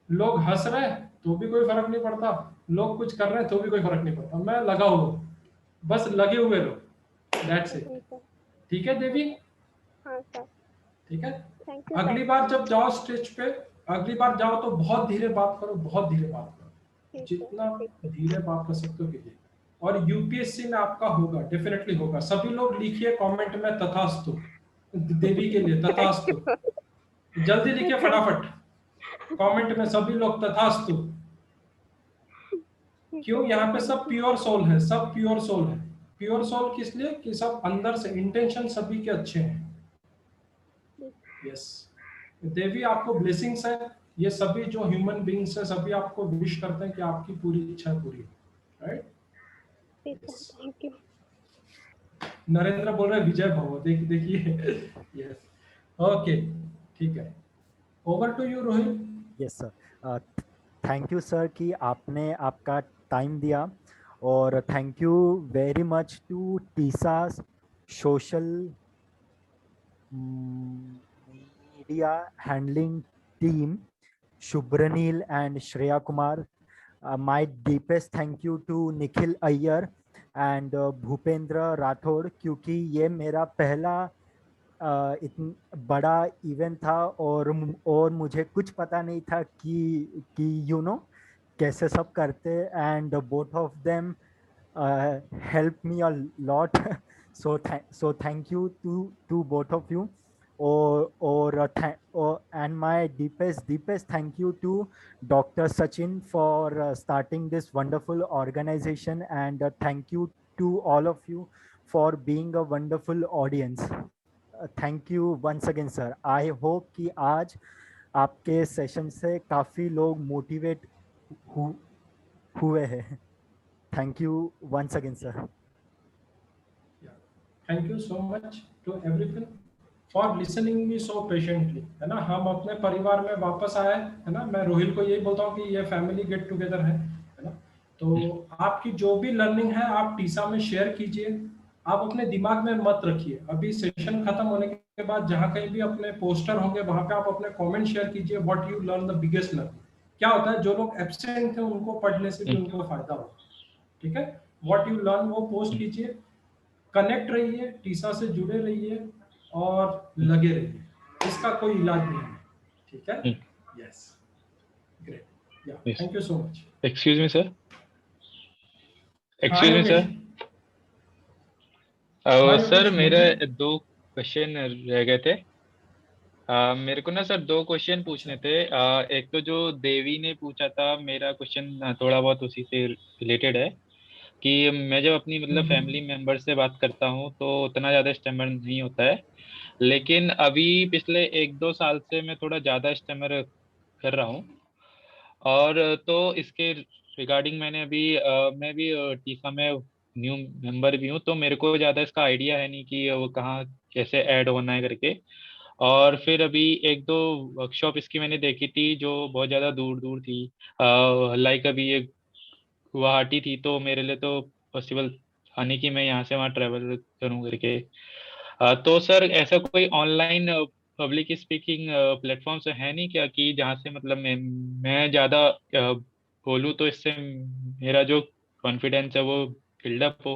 लोग हंस रहे हैं तो भी कोई फर्क नहीं पड़ता, लोग कुछ कर रहे हैं तो भी कोई फर्क नहीं पड़ता। मैं लगा हुआ, बस लगे हुए रहो, दैट्स इट। ठीक है देवी? हाँ सर। ठीक है, अगली बार जब जाओ स्टेज पे, अगली बार जाओ तो बहुत धीरे बात करो, बहुत धीरे बात करो, जितना धीरे बात कर सकते हो कीजिए। और यूपीएससी में आपका होगा, डेफिनेटली होगा। सभी लोग लिखिए कमेंट में तथास्तु देवी के लिए, तथास्तु। जल्दी लिखिए फटाफट कमेंट में सभी लोग तथास्तु। क्यों? यहाँ पे सब प्योर सोल है, सब प्योर सोल है। प्योर सोल किस लिए? कि सब अंदर से इंटेंशन सभी के अच्छे हैं। यस देवी, आपको ब्लेसिंग्स है। ये सभी जो ह्यूमन बीइंग्स है सभी आपको विश करते हैं कि आपकी पूरी इच्छा पूरी हो, राइट? Thank you. नरेंद्र बोल रहे विजय भव, देखिए। यस, ओके, ठीक है। Over to you Rohit. Yes sir, thank you sir कि आपने आपका टाइम दिया, और thank you very much to टीसा social media handling team, Shubhranil and Shreya Kumar. My deepest thank you to Nikhil Iyer and Bhupendra Rathod, क्योंकि ये मेरा पहला इतना बड़ा इवेंट था, और मुझे कुछ पता नहीं था कि you know कैसे सब करते, and both of them helped me a lot. So thank you to both of you. And my deepest thank you to Dr. Sachin for starting this wonderful organization, and thank you to all of you for being a wonderful audience. Thank you once again, sir. I hope कि आज आपके session से काफ़ी लोग motivate हुए हैं. Thank you once again, sir. Thank you so much to everyone for listening me so patiently, है ना. हम अपने परिवार में वापस आए, है ना. मैं रोहिल को यही बोलता हूँ कि ये फैमिली गेट टुगेदर है ना. तो आपकी जो भी लर्निंग है आप टीसा में शेयर कीजिए, आप अपने दिमाग में मत रखिए. अभी सेशन खत्म होने के बाद जहाँ कहीं भी अपने पोस्टर होंगे वहाँ पे आप अपने कमेंट शेयर कीजिए, what you learn the biggest learning. क्या होता है, जो लोग एब्सेंट थे उनको पढ़ने से भी उनको फायदा होगा. ठीक है, व्हाट यू लर्न वो पोस्ट कीजिए, कनेक्ट रहिए, टीसा से जुड़े रहिए और लगे रहिए. इसका कोई इलाज नहीं है. ठीक है. Yes, great. Yeah thank you so much. Excuse me sir, excuse me sir. Sir मेरे 2 क्वेश्चन रह गए थे. मेरे को ना सर 2 क्वेश्चन पूछने थे. एक तो जो देवी ने पूछा था, मेरा क्वेश्चन थोड़ा बहुत उसी से रिलेटेड है कि मैं जब अपनी मतलब फैमिली मेंबर से बात करता हूँ तो उतना ज़्यादा स्टैमर नहीं होता है, लेकिन अभी पिछले 1-2 साल से मैं थोड़ा ज़्यादा स्टैमर कर रहा हूँ. और तो इसके रिगार्डिंग मैंने अभी मैं भी टीसा में न्यू मेंबर भी हूँ, तो मेरे को ज़्यादा इसका आइडिया है नहीं कि वो कहाँ कैसे ऐड होना है करके. और फिर अभी 1-2 वर्कशॉप इसकी मैंने देखी थी जो बहुत ज़्यादा दूर दूर थी. लाइक अभी ये गुवाहाटी थी, तो मेरे लिए तो पॉसिबल था नहीं कि मैं यहाँ से वहाँ ट्रैवल करूँ करके. तो सर ऐसा कोई ऑनलाइन पब्लिक स्पीकिंग प्लेटफॉर्म्स है नहीं क्या, कि जहाँ से मतलब मैं ज़्यादा बोलूँ तो इससे मेरा जो कॉन्फिडेंस है वो बिल्डअप हो.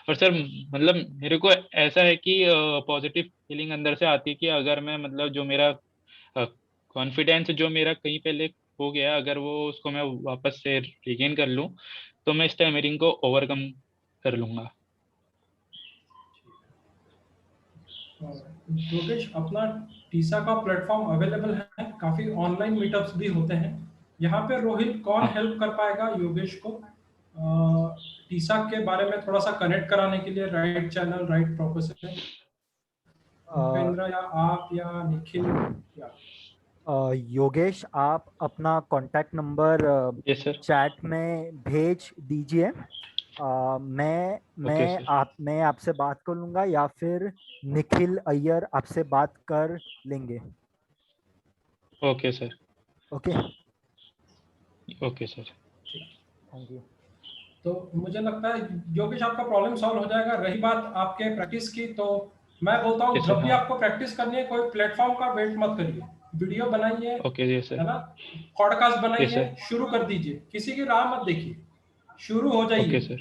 और सर मतलब मेरे को ऐसा है कि पॉजिटिव फीलिंग अंदर से आती है कि अगर मैं मतलब जो मेरा कॉन्फिडेंस जो मेरा कहीं पहले हो गया, अगर वो उसको मैं वापस से रिगेन कर लूँ तो मैं स्टैमरिंग को ओवरकम कर लूँगा. योगेश, अपना टीसा का प्लेटफॉर्म अवेलेबल है, काफी ऑनलाइन मीटअप्स भी होते हैं. यहाँ पे रोहित कौन हेल्प कर पाएगा योगेश को टीसा के बारे में थोड़ा सा कनेक्ट कराने के लिए? Right channel, right professor, Bhupendra या आप या निखिल या योगेश, आप अपना कांटेक्ट नंबर चैट में भेज दीजिए. मैं आपसे बात कर लूंगा या फिर निखिल अय्यर आपसे बात कर लेंगे. Okay sir. Okay okay sir. Thank you. तो मुझे लगता है योगेश आपका प्रॉब्लम सॉल्व हो जाएगा. रही बात आपके प्रैक्टिस की, तो मैं बोलता हूँ जब भी आपको प्रैक्टिस करनी है कोई प्लेटफॉर्म का वेट मत करिए, वीडियो बनाइए, है ना, पॉडकास्ट बनाइए, शुरू कर दीजिए, किसी की राह मत देखिए, शुरू हो जाइए.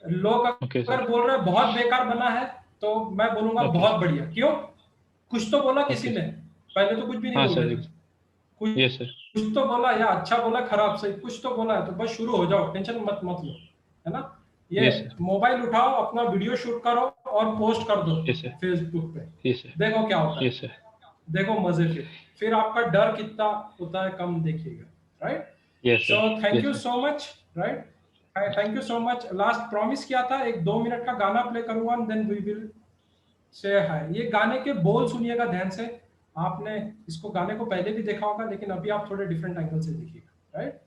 लोग अगर बोल रहे हैं बहुत बेकार बना है तो मैं बोलूंगा बहुत बढ़िया. क्यों? कुछ तो बोला किसी ने, पहले तो कुछ भी नहीं बोल रहे थे. कुछ तो बोला, या अच्छा बोला खराब सही, कुछ तो बोला है, तो बस शुरू हो जाओ, टेंशन मत लो, है ना. ये मोबाइल उठाओ, अपना वीडियो शूट करो और पोस्ट कर दो फेसबुक पे, देखो क्या होता है. देखो मजे. फिर आपका डर कितना होता है कम देखिएगा. Right. So thank you so much. Right, thank you so much. Last promise किया था, एक 2 मिनट का गाना प्ले करूंगा, देन वी विल से हाय. ये गाने के बोल सुनिएगा ध्यान से. आपने इसको गाने को पहले भी देखा होगा, लेकिन अभी आप थोड़े डिफरेंट एंगल से देखिएगा. Right.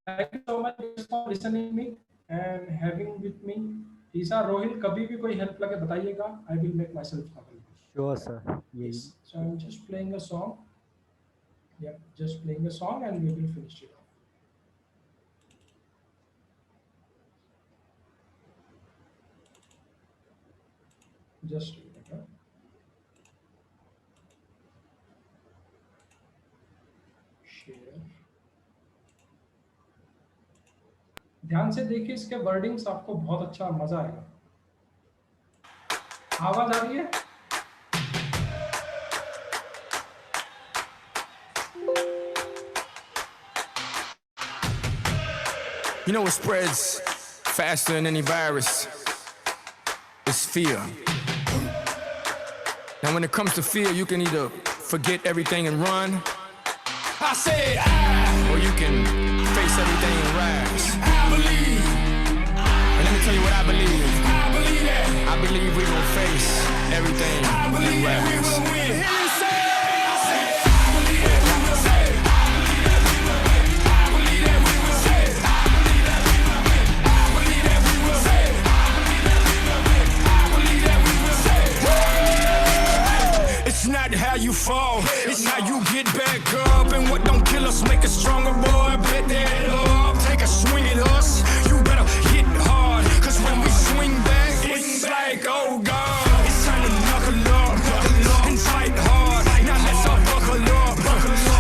Thank you so much for listening me and having with me. Tisa, Rohit, कभी भी कोई हेल्प लगे बताइएगा. I will make myself available. Sure sir. Yes. So I am just playing a song. Yeah just playing a song and we will finish it. Just share. ध्यान से देखिए इसके wordings, आपको बहुत अच्छा मजा आएगा। आवाज आ रही है? You know what spreads faster than any virus? It's fear. Now when it comes to fear, you can either forget everything and run. I said or you can face everything and rise. I believe. And let me tell you what I believe. I believe that. I believe we're gonna face everything. I believe that we will win. It's not how you fall, it's how you get back up. And what don't kill us make us stronger, boy. Bet that up, take a swing at us. You better hit hard, cause when we swing back, it's like, oh God, it's time to knuckle up and fight hard. Now let's all buckle up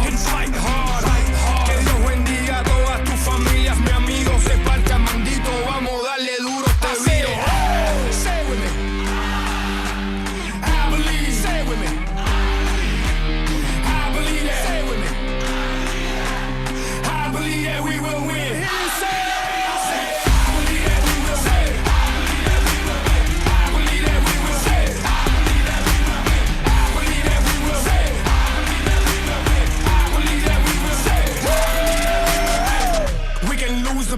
and fight hard. Que Dios bendiga a todas tus familias, mi amigo, se parta mandito. Vamos a darle duro este video. Say it with me. I believe, say it with me.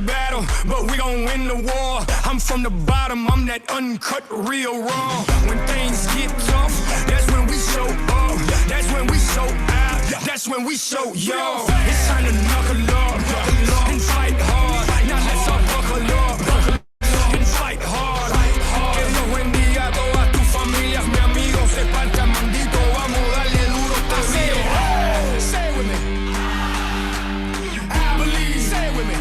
Battle, but we gon' win the war. I'm from the bottom, I'm that uncut, real raw. When things get tough, that's when we show up. That's when we show out. That's when we show yo. It's time to knuckle up and fight hard. Now let's all buckle up and fight hard. Que Dios bendiga a todas tus familias, mi amigo, se parta mandito. Vamos a darle duro esta vida. Say it with me. I believe. Say it with me.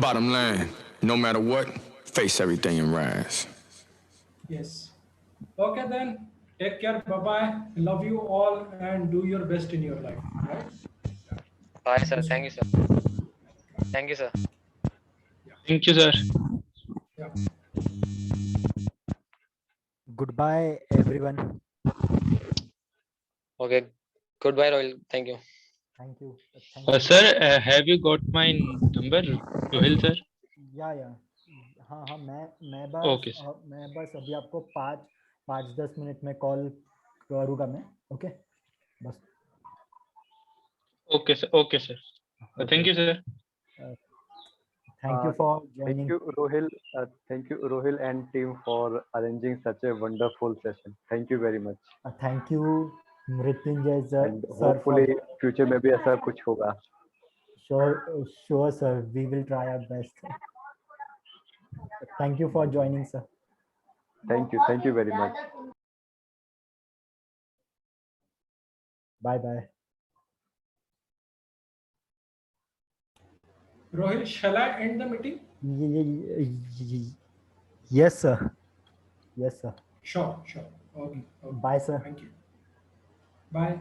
Bottom line, no matter what, face everything and rise. Yes. Okay then. Take care. Bye-bye. Love you all and do your best in your life. Right? Bye, sir. Thank you, sir. Thank you, sir. Thank you, sir. Yeah. Goodbye, everyone. Okay. Goodbye, Rohil. Thank you. Thank you. Sir, have you got my number, Rohil sir? या हाँ मैं बस Okay, मैं बस अभी आपको 5-10 minute में call करूँगा मैं. ओके बस. Okay sir. Thank you, sir. Thank you for joining. Thank you Rohil and team for arranging such a wonderful session. Thank you very much. Thank you Mrityunjay sir. And hopefully future में भी ऐसा कुछ होगा. Sure sir, we will try our best. Thank you for joining, sir. Thank you very much. Bye. Rohil, shall I end the meeting? Yes sir. Sure. Okay. Bye sir. Thank you. Bye.